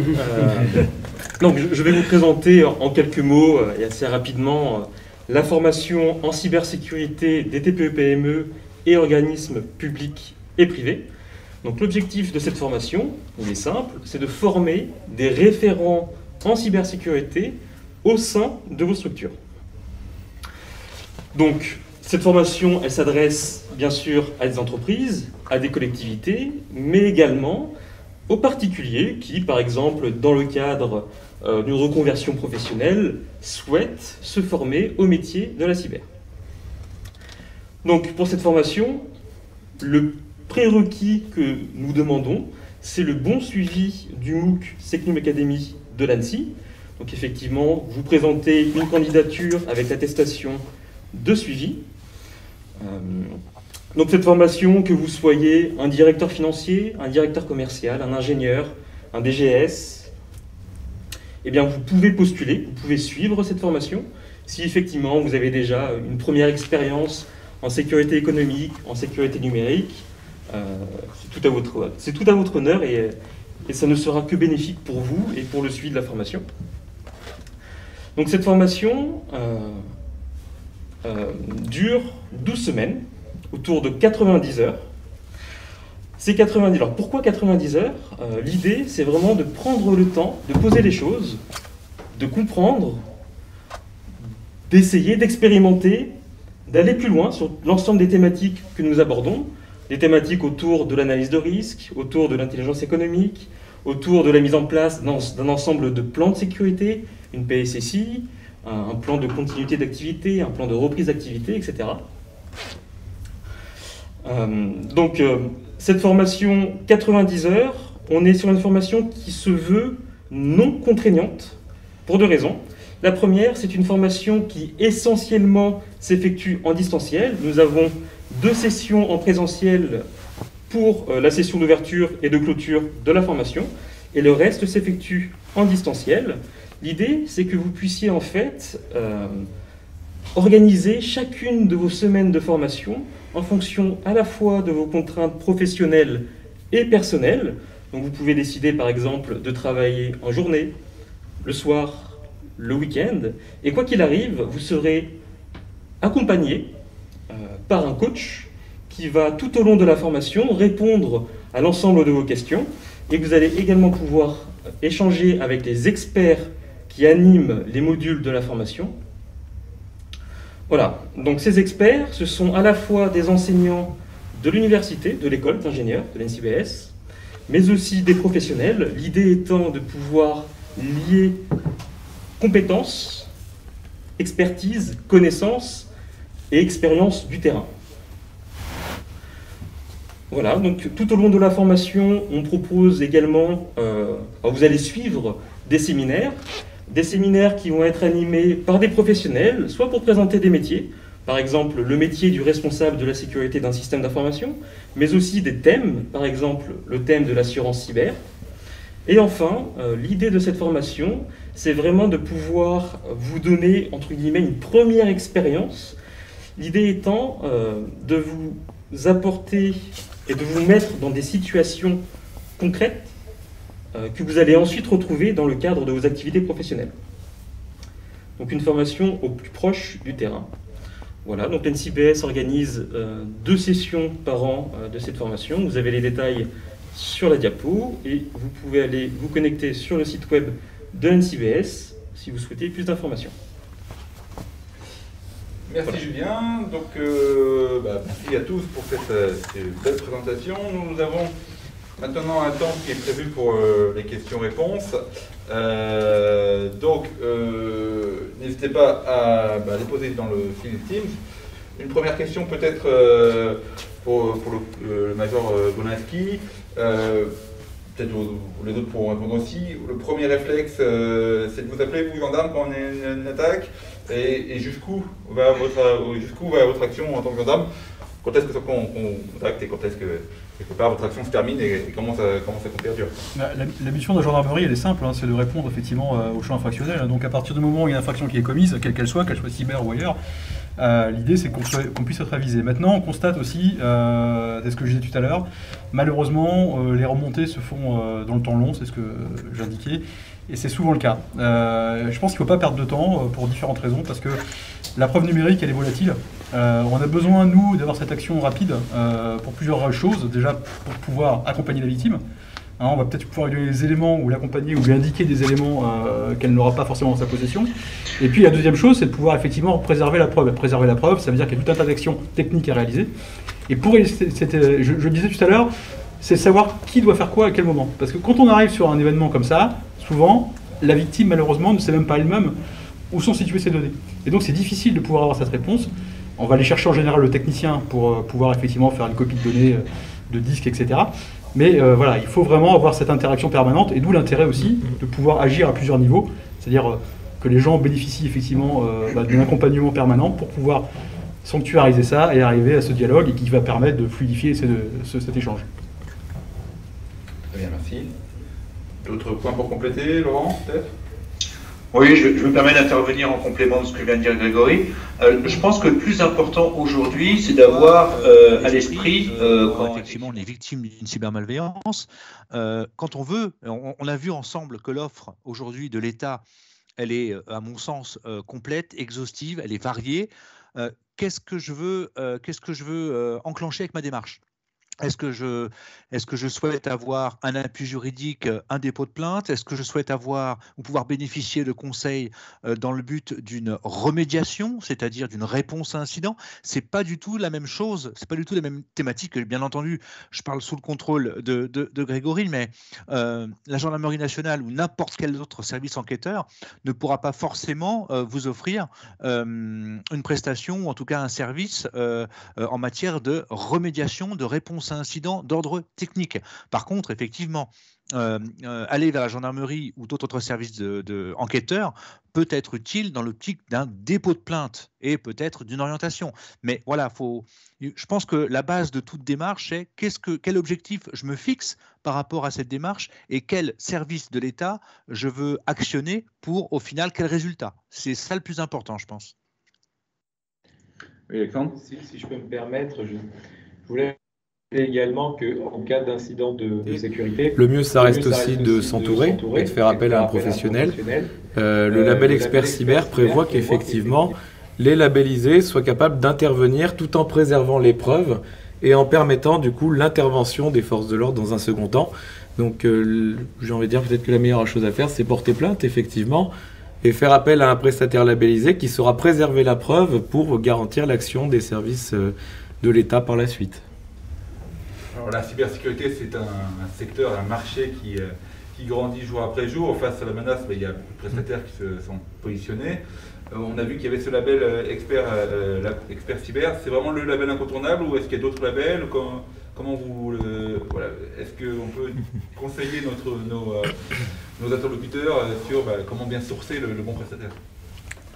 Donc, je vais vous présenter en quelques mots et assez rapidement la formation en cybersécurité des TPE-PME et organismes publics et privés. Donc l'objectif de cette formation, il est simple, c'est de former des référents en cybersécurité au sein de vos structures. Donc cette formation, elle s'adresse bien sûr à des entreprises, à des collectivités, mais également aux particuliers qui, par exemple, dans le cadre d'une reconversion professionnelle, souhaitent se former au métier de la cyber. Donc pour cette formation, le prérequis que nous demandons, c'est le bon suivi du MOOC Secnum Academy de l'ANSSI. Donc effectivement, vous présentez une candidature avec l'attestation de suivi. Donc cette formation, que vous soyez un directeur financier, un directeur commercial, un ingénieur, un DGS, eh bien vous pouvez postuler, vous pouvez suivre cette formation si effectivement vous avez déjà une première expérience en sécurité économique, en sécurité numérique. C'est tout à votre honneur et ça ne sera que bénéfique pour vous et pour le suivi de la formation. Donc cette formation dure 12 semaines, autour de 90 heures. Ces 90 heures. Pourquoi 90 heures? L'idée, c'est vraiment de prendre le temps, de poser les choses, de comprendre, d'essayer, d'expérimenter, d'aller plus loin sur l'ensemble des thématiques que nous abordons, des thématiques autour de l'analyse de risque, autour de l'intelligence économique, autour de la mise en place d'un ensemble de plans de sécurité, une PSSI, un plan de continuité d'activité, un plan de reprise d'activité, etc. Donc, cette formation, 90 heures, on est sur une formation qui se veut non contraignante, pour deux raisons. La première, c'est une formation qui essentiellement s'effectue en distanciel. Nous avons 2 sessions en présentiel pour la session d'ouverture et de clôture de la formation, et le reste s'effectue en distanciel. L'idée, c'est que vous puissiez en fait organiser chacune de vos semaines de formation en fonction à la fois de vos contraintes professionnelles et personnelles. Donc vous pouvez décider par exemple de travailler en journée, le soir, le week-end, et quoi qu'il arrive, vous serez accompagné par un coach qui va tout au long de la formation répondre à l'ensemble de vos questions, et vous allez également pouvoir échanger avec les experts qui animent les modules de la formation. Voilà, donc ces experts, ce sont à la fois des enseignants de l'université, de l'école d'ingénieurs, de l'NCBS, mais aussi des professionnels, l'idée étant de pouvoir lier compétences, expertise, connaissances et expérience du terrain. Voilà, donc tout au long de la formation, on propose également, vous allez suivre des séminaires qui vont être animés par des professionnels, soit pour présenter des métiers, par exemple le métier du responsable de la sécurité d'un système d'information, mais aussi des thèmes, par exemple le thème de l'assurance cyber. Et enfin, l'idée de cette formation, c'est vraiment de pouvoir vous donner, entre guillemets, une première expérience. L'idée étant de vous apporter et de vous mettre dans des situations concrètes que vous allez ensuite retrouver dans le cadre de vos activités professionnelles. Donc une formation au plus proche du terrain. Voilà, donc l'NCBS organise 2 sessions par an de cette formation. Vous avez les détails sur la diapo et vous pouvez aller vous connecter sur le site web de l'NCBS si vous souhaitez plus d'informations. Merci voilà. Julien. Donc, merci à tous pour cette belle présentation. Nous avons maintenant un temps qui est prévu pour les questions-réponses. N'hésitez pas à les poser dans le fil Teams. Une première question peut-être pour le major Golinski. Peut-être les autres pourront répondre aussi. Le premier réflexe, c'est de vous appeler, vous, gendarme, quand on a une attaque. Et jusqu'où va votre action en tant que gendarme? Quand est-ce qu'on contacte et quand est-ce que quelque part votre action se termine et comment ça perdure? La mission de la gendarmerie, elle est simple, c'est de répondre effectivement au champ infractionnel. Donc à partir du moment où il y a une infraction qui est commise, quelle qu'elle soit cyber ou ailleurs, l'idée c'est qu'on puisse être avisé. Maintenant, on constate aussi, c'est ce que je disais tout à l'heure, malheureusement, les remontées se font dans le temps long, c'est ce que j'indiquais, et c'est souvent le cas. Je pense qu'il ne faut pas perdre de temps pour différentes raisons, parce que la preuve numérique, elle est volatile. On a besoin, nous, d'avoir cette action rapide pour plusieurs choses. Déjà, pour pouvoir accompagner la victime. On va peut-être pouvoir lui donner des éléments ou l'accompagner ou lui indiquer des éléments qu'elle n'aura pas forcément dans sa possession. Et puis la deuxième chose, c'est de pouvoir effectivement préserver la preuve. Préserver la preuve, ça veut dire qu'il y a tout un tas d'actions techniques à réaliser. Et pour je disais tout à l'heure, c'est savoir qui doit faire quoi à quel moment. Parce que quand on arrive sur un événement comme ça, souvent, la victime, malheureusement, ne sait même pas elle-même où sont situées ces données. Et donc c'est difficile de pouvoir avoir cette réponse. On va aller chercher en général le technicien pour pouvoir effectivement faire une copie de données de disques, etc. Mais voilà, il faut vraiment avoir cette interaction permanente, et d'où l'intérêt aussi de pouvoir agir à plusieurs niveaux, c'est-à-dire que les gens bénéficient effectivement d'un accompagnement permanent pour pouvoir sanctuariser ça et arriver à ce dialogue et qui va permettre de fluidifier cet échange. Très bien, merci. D'autres points pour compléter, Laurent, peut-être? Oui, je me permets d'intervenir en complément de ce que vient de dire Grégory. Je pense que le plus important aujourd'hui, c'est d'avoir à l'esprit, quand effectivement on est victime d'une cybermalveillance, quand on veut, on a vu ensemble que l'offre aujourd'hui de l'État, elle est, à mon sens, complète, exhaustive, elle est variée. Qu'est-ce que je veux enclencher avec ma démarche? Est-ce que je souhaite avoir un appui juridique, un dépôt de plainte? Est-ce que je souhaite avoir ou pouvoir bénéficier de conseils dans le but d'une remédiation, c'est-à-dire d'une réponse à incident? C'est pas du tout la même chose, c'est pas du tout la même thématique. Bien entendu, je parle sous le contrôle de Grégory, mais la gendarmerie nationale ou n'importe quel autre service enquêteur ne pourra pas forcément vous offrir une prestation ou en tout cas un service en matière de remédiation, de réponse à incident d'ordre technique. Par contre, effectivement, aller vers la gendarmerie ou d'autres services enquêteurs peut être utile dans l'optique d'un dépôt de plainte et peut-être d'une orientation. Mais voilà, je pense que la base de toute démarche est quel objectif je me fixe par rapport à cette démarche et quel service de l'État je veux actionner pour, au final, quel résultat. C'est ça le plus important, je pense. Oui, Alexandre ? Si je peux me permettre, je voulais également qu'en cas d'incident de sécurité, le mieux ça reste aussi de s'entourer et de faire appel à un professionnel. Le label expert cyber prévoit qu'effectivement les labellisés soient capables d'intervenir tout en préservant les preuves et en permettant du coup l'intervention des forces de l'ordre dans un second temps. Donc j'ai envie de dire peut-être que la meilleure chose à faire, c'est porter plainte effectivement et faire appel à un prestataire labellisé qui saura préserver la preuve pour garantir l'action des services de l'État par la suite. Alors, la cybersécurité, c'est un secteur, un marché qui grandit jour après jour. Face à la menace, il y a beaucoup de prestataires qui se sont positionnés. On a vu qu'il y avait ce label expert cyber. C'est vraiment le label incontournable ou est-ce qu'il y a d'autres labels? Comment vous voilà, est-ce qu'on peut conseiller nos interlocuteurs sur comment bien sourcer le bon prestataire?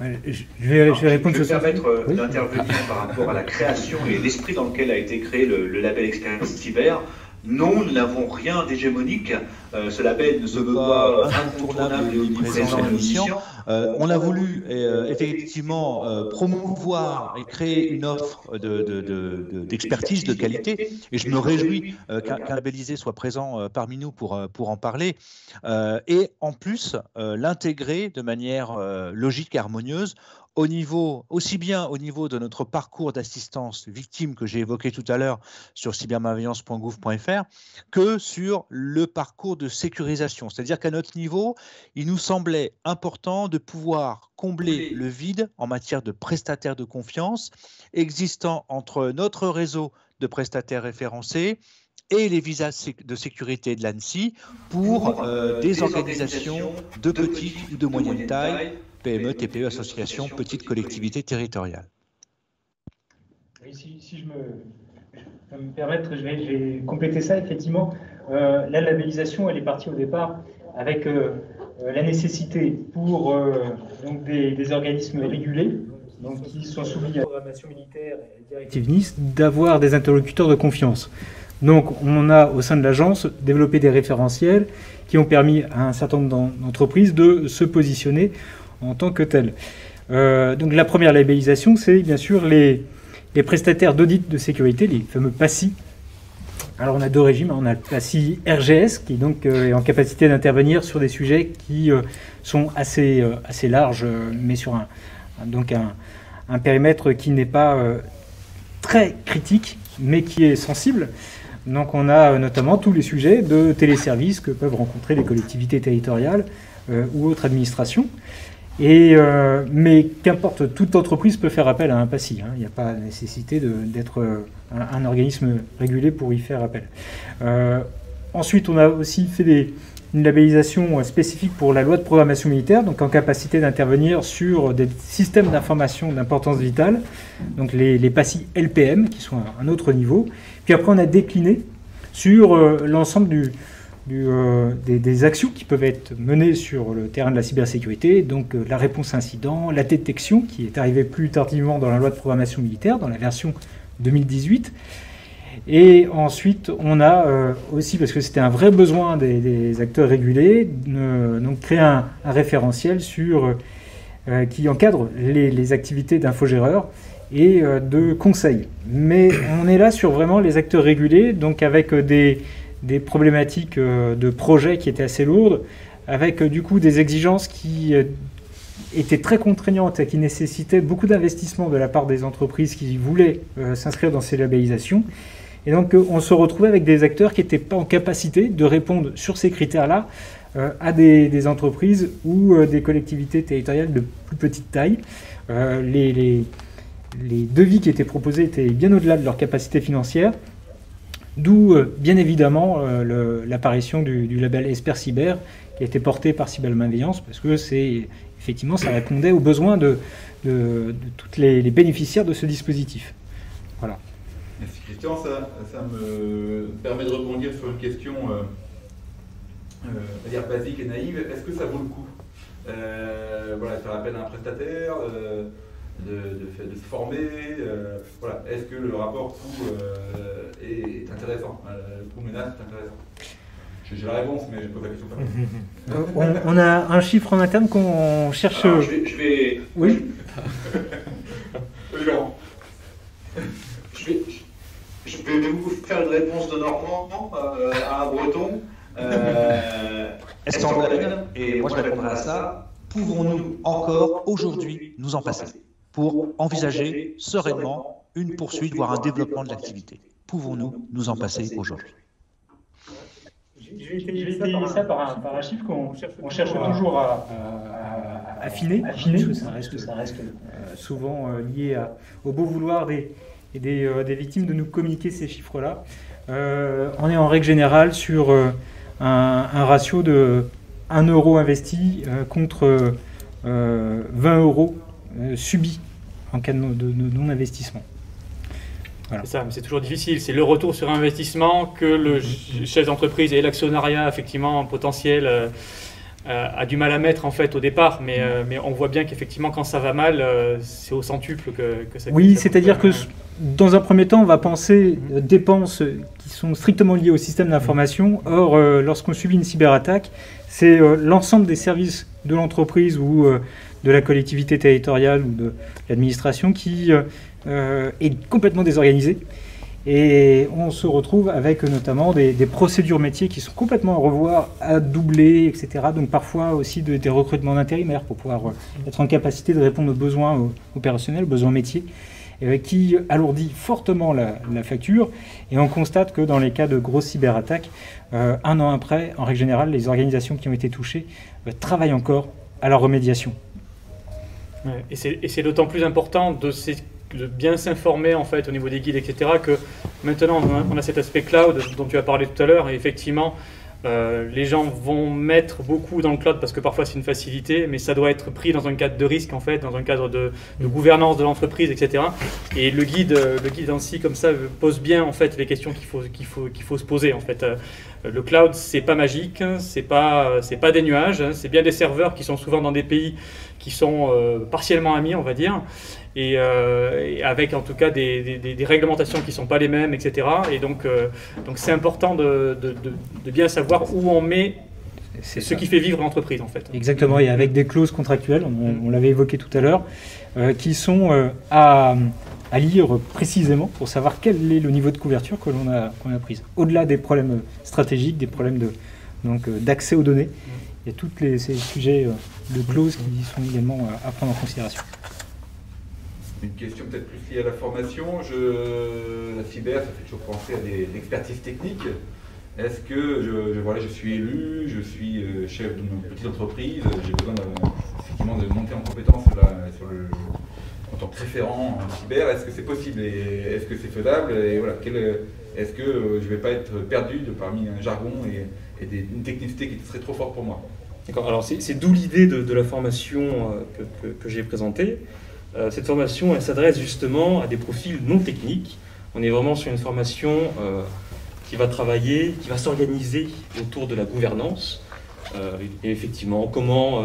Je vais répondre je vais sur ça. permettre Oui. d'intervenir par rapport à la création et l'esprit dans lequel a été créé le label Expérience Cyber. Non, nous n'avons rien d'hégémonique. Ce label ne se veut pas incontournable et omniprésent dans l'émission. On a voulu effectivement promouvoir et créer une offre d'expertise de qualité. Et je me réjouis qu'un labellisé soit présent parmi nous pour en parler. Et en plus, l'intégrer de manière logique et harmonieuse aussi bien au niveau de notre parcours d'assistance victime que j'ai évoqué tout à l'heure sur cybermalveillance.gouv.fr que sur le parcours de sécurisation. C'est-à-dire qu'à notre niveau, il nous semblait important de pouvoir combler le vide en matière de prestataires de confiance existant entre notre réseau de prestataires référencés et les visas de sécurité de l'ANSSI pour des organisations de petite ou de moyenne taille, PME, TPE, associations, petites collectivités territoriales. Oui, si je peux me permettre, je vais compléter ça. Effectivement, la labellisation, elle est partie au départ avec la nécessité pour donc des organismes régulés, donc qui sont soumis à la programmation militaire et directive NIS, d'avoir des interlocuteurs de confiance. Donc, on a au sein de l'agence développé des référentiels qui ont permis à un certain nombre d'entreprises de se positionner en tant que telles. Donc, la première labellisation, c'est bien sûr les prestataires d'audit de sécurité, les fameux PASI. Alors, on a deux régimes. On a le PASI RGS, qui donc est en capacité d'intervenir sur des sujets qui sont assez larges, mais sur un périmètre qui n'est pas très critique, mais qui est sensible. Donc on a notamment tous les sujets de téléservices que peuvent rencontrer les collectivités territoriales ou autres administrations. Mais qu'importe, toute entreprise peut faire appel à un PASI. Il n'y a pas nécessité d'être un organisme régulé pour y faire appel. Ensuite, on a aussi fait une labellisation spécifique pour la loi de programmation militaire, donc en capacité d'intervenir sur des systèmes d'information d'importance vitale, donc les PASI LPM, qui sont à un autre niveau. Puis après, on a décliné sur l'ensemble des actions qui peuvent être menées sur le terrain de la cybersécurité, donc la réponse à incident, la détection, qui est arrivée plus tardivement dans la loi de programmation militaire, dans la version 2018. Et ensuite, on a aussi, parce que c'était un vrai besoin des acteurs régulés, donc créé un référentiel qui encadre les activités d'infogéreurs et de conseil. Mais on est là sur vraiment les acteurs régulés, donc avec des problématiques de projets qui étaient assez lourdes, avec du coup des exigences qui étaient très contraignantes et qui nécessitaient beaucoup d'investissement de la part des entreprises qui voulaient s'inscrire dans ces labellisations. Et donc on se retrouvait avec des acteurs qui n'étaient pas en capacité de répondre sur ces critères-là à des entreprises ou des collectivités territoriales de plus petite taille. Les devis qui étaient proposés étaient bien au-delà de leur capacité financière, d'où bien évidemment l'apparition du label Expert Cyber qui a été porté par Cybermalveillance, parce que effectivement ça répondait aux besoins de tous les bénéficiaires de ce dispositif. Voilà. Merci Christian, ça me permet de rebondir sur une question on va dire basique et naïve. Est-ce que ça vaut le coup faire appel à un prestataire, de se former, est-ce que le rapport coût est intéressant, le coût-menace est intéressant? J'ai la réponse, mais je pose la question. On a un chiffre en interne qu'on cherche. Alors, je vais... Oui. Laurent. Je vais vous faire une réponse de Normand à un Breton. Est-ce qu'on gagne? Et moi je répondrai à ça. Pouvons-nous encore aujourd'hui nous en passer pour envisager sereinement une poursuite, voire un développement de l'activité? Pouvons-nous nous en passer aujourd'hui? Je vais étayer ça par un chiffre qu'on cherche toujours à affiner, parce que ça reste souvent lié au beau vouloir des victimes de nous communiquer ces chiffres-là. On est en règle générale sur un ratio de 1 euro investi contre 20 euros subis en cas de non-investissement. Voilà. C'est ça, mais c'est toujours difficile. C'est le retour sur investissement que le chef d'entreprise et l'actionnariat effectivement potentiel a du mal à mettre en fait au départ, mais on voit bien qu'effectivement quand ça va mal, c'est au centuple que ça. Oui, c'est-à-dire que dans un premier temps, on va penser dépenses qui sont strictement liées au système d'information. Or, lorsqu'on subit une cyberattaque, c'est l'ensemble des services de l'entreprise ou de la collectivité territoriale ou de l'administration qui est complètement désorganisé. Et on se retrouve avec notamment des procédures métiers qui sont complètement à revoir, à doubler, etc. Donc parfois aussi des recrutements d'intérimaires pour pouvoir être en capacité de répondre aux besoins opérationnels, aux besoins métiers, qui alourdit fortement la facture. Et on constate que dans les cas de grosses cyberattaques, un an après, en règle générale, les organisations qui ont été touchées travaillent encore à leur remédiation. Ouais, et c'est d'autant plus important de bien s'informer en fait au niveau des guides, etc., que maintenant on a cet aspect cloud dont tu as parlé tout à l'heure, et effectivement les gens vont mettre beaucoup dans le cloud parce que parfois c'est une facilité, mais ça doit être pris dans un cadre de risque en fait, dans un cadre de gouvernance de l'entreprise, etc. Et le guide ainsi comme ça pose bien en fait les questions qu'il faut se poser en fait. Le cloud, c'est pas magique, c'est pas des nuages, hein, c'est bien des serveurs qui sont souvent dans des pays qui sont partiellement amis, on va dire, et avec en tout cas des réglementations qui ne sont pas les mêmes, etc. Et donc c'est important de bien savoir où on met ce qui fait vivre l'entreprise en fait. Exactement, et avec des clauses contractuelles, on l'avait évoqué tout à l'heure, qui sont à lire précisément pour savoir quel est le niveau de couverture que l'on a prise. Au-delà des problèmes stratégiques, des problèmes d'accès aux données, il y a tous ces sujets de clauses qui sont également à prendre en considération. Une question peut-être plus liée à la formation. La cyber, ça fait toujours penser à des expertises techniques. Est-ce que je suis élu, je suis chef d'une petite entreprise, j'ai besoin effectivement de monter en compétence en tant que référent en cyber, est-ce que c'est possible et est-ce que c'est faisable et voilà, est-ce que je ne vais pas être perdu parmi un jargon et une technicité qui serait trop forte pour moi? D'accord, alors c'est d'où l'idée de la formation que j'ai présentée. Cette formation, elle s'adresse justement à des profils non techniques. On est vraiment sur une formation qui va travailler, qui va s'organiser autour de la gouvernance. Et effectivement, comment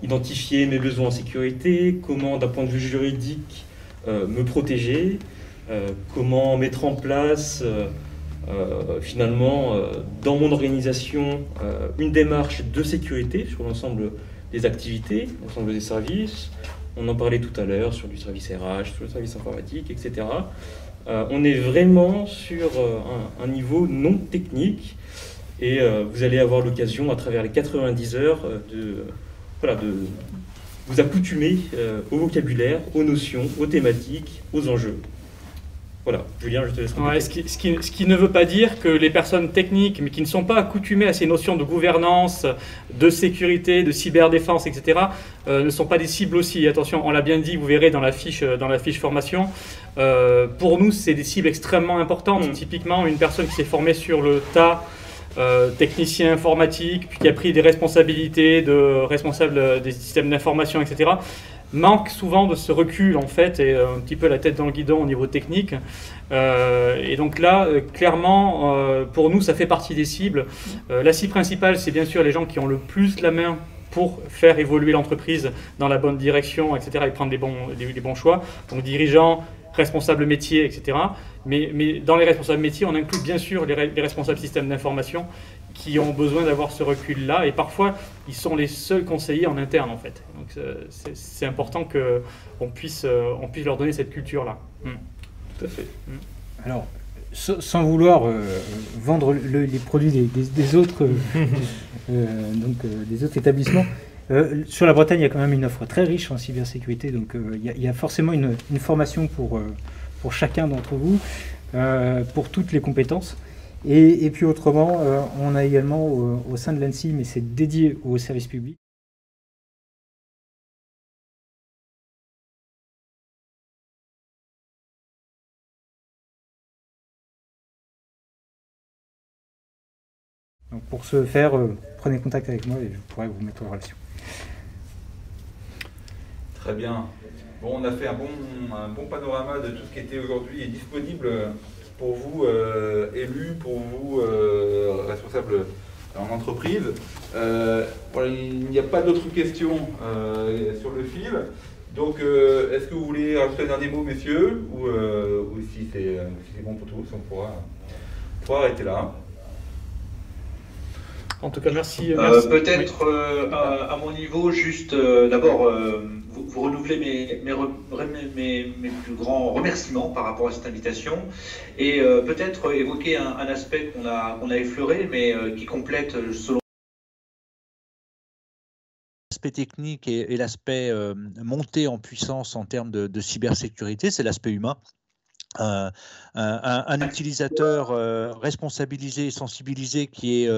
identifier mes besoins en sécurité, comment d'un point de vue juridique me protéger, comment mettre en place finalement dans mon organisation une démarche de sécurité sur l'ensemble des activités, l'ensemble des services. On en parlait tout à l'heure sur du service RH, sur le service informatique, etc. On est vraiment sur un niveau non technique et vous allez avoir l'occasion à travers les 90 heures de vous accoutumer au vocabulaire, aux notions, aux thématiques, aux enjeux. Voilà, Julien, je te laisse répéter. Ouais, ce qui ne veut pas dire que les personnes techniques, mais qui ne sont pas accoutumées à ces notions de gouvernance, de sécurité, de cyberdéfense, etc., ne sont pas des cibles aussi. Attention, on l'a bien dit, vous verrez dans la fiche formation. Pour nous, c'est des cibles extrêmement importantes. Typiquement, une personne qui s'est formée sur le tas, technicien informatique, puis qui a pris des responsabilités de responsable des systèmes d'information, etc., manque souvent de ce recul en fait et un petit peu la tête dans le guidon au niveau technique et donc là clairement pour nous ça fait partie des cibles. La cible principale c'est bien sûr les gens qui ont le plus la main pour faire évoluer l'entreprise dans la bonne direction, etc., et prendre les bons choix, donc dirigeants, responsables métiers, etc. Mais dans les responsables métiers on inclut bien sûr les responsables systèmes d'information qui ont besoin d'avoir ce recul-là, et parfois, ils sont les seuls conseillers en interne, en fait. Donc, c'est important qu'on puisse leur donner cette culture-là. Tout à fait. Alors, sans vouloir vendre les produits des autres, des autres établissements, sur la Bretagne, il y a quand même une offre très riche en cybersécurité, donc il y a forcément une formation pour chacun d'entre vous, pour toutes les compétences. Et puis autrement, on a également au sein de l'ANSSI, mais c'est dédié au service public. Donc pour ce faire, prenez contact avec moi et je pourrai vous mettre en relation. Très bien. Bon, on a fait un bon panorama de tout ce qui était aujourd'hui et disponible pour vous élus, pour vous responsables en entreprise. Voilà, il n'y a pas d'autres questions sur le fil. Donc, est-ce que vous voulez rajouter un dernier mot, messieurs, ou si c'est bon pour tous, on pourra arrêter là. En tout cas, merci. Peut-être à mon niveau, juste d'abord, vous renouvelez mes plus grands remerciements par rapport à cette invitation et peut-être évoquer un aspect qu'on a effleuré, mais qui complète selon l'aspect technique et l'aspect monté en puissance en termes de cybersécurité, c'est l'aspect humain. Un utilisateur responsabilisé et sensibilisé qui est,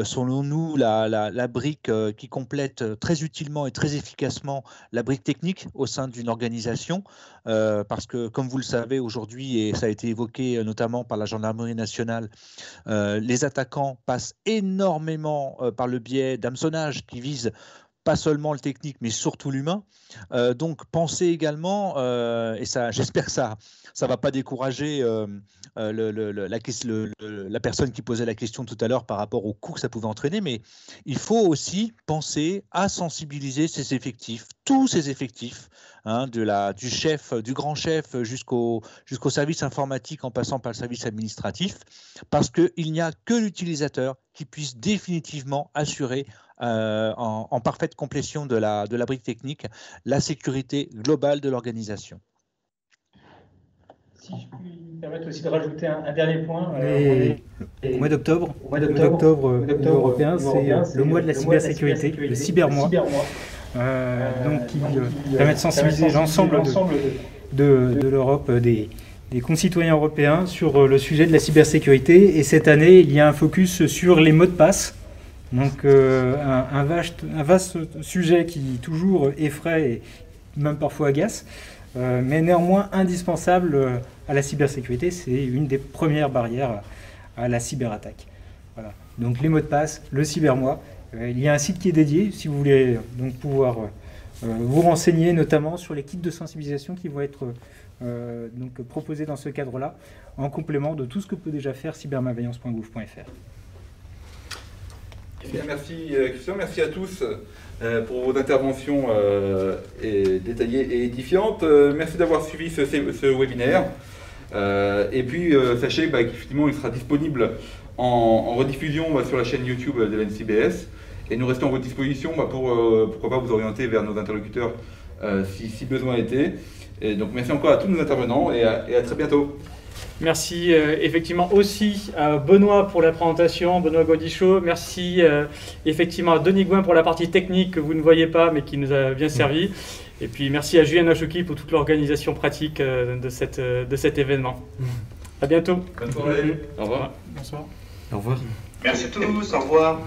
selon nous, la brique qui complète très utilement et très efficacement la brique technique au sein d'une organisation, parce que, comme vous le savez aujourd'hui, et ça a été évoqué notamment par la Gendarmerie nationale, les attaquants passent énormément par le biais d'hameçonnage qui vise pas seulement le technique, mais surtout l'humain. Donc, pensez également, et ça, j'espère que ça ne va pas décourager la personne qui posait la question tout à l'heure par rapport au coût que ça pouvait entraîner, mais il faut aussi penser à sensibiliser ses effectifs, tous ses effectifs, hein, du chef, du grand chef jusqu'au service informatique en passant par le service administratif, parce qu'il n'y a que l'utilisateur qui puisse définitivement assurer en parfaite complétion de la brique technique la sécurité globale de l'organisation. Si je puis me permettre aussi de rajouter un dernier point. Au mois d'octobre, européen, c'est le mois de la cybersécurité, le cybermois, donc qui permet de sensibiliser l'ensemble de l'Europe, des concitoyens européens sur le sujet de la cybersécurité. Et cette année, il y a un focus sur les mots de passe. Donc un vaste sujet qui toujours effraie et même parfois agace, mais néanmoins indispensable à la cybersécurité. C'est une des premières barrières à la cyberattaque. Voilà. Donc les mots de passe, le cybermois. Il y a un site qui est dédié si vous voulez donc pouvoir vous renseigner notamment sur les kits de sensibilisation qui vont être donc proposés dans ce cadre-là, en complément de tout ce que peut déjà faire cybermalveillance.gouv.fr. Bien, merci Christian, merci à tous pour vos interventions détaillées et édifiantes. Merci d'avoir suivi ce webinaire. Et puis sachez qu'effectivement il sera disponible en rediffusion sur la chaîne YouTube de l'NCBS. Et nous restons à votre disposition pour pourquoi pas vous orienter vers nos interlocuteurs si besoin était. Et donc merci encore à tous nos intervenants et à très bientôt. Merci effectivement aussi à Benoît pour la présentation, Benoît Gaudichaud. Merci effectivement à Denis Gouin pour la partie technique que vous ne voyez pas mais qui nous a bien servi. Et puis merci à Julien Nachouki pour toute l'organisation pratique de cet événement. À bientôt. Bonne soirée. Au revoir. Bonsoir. Au revoir. Merci à tous, au revoir.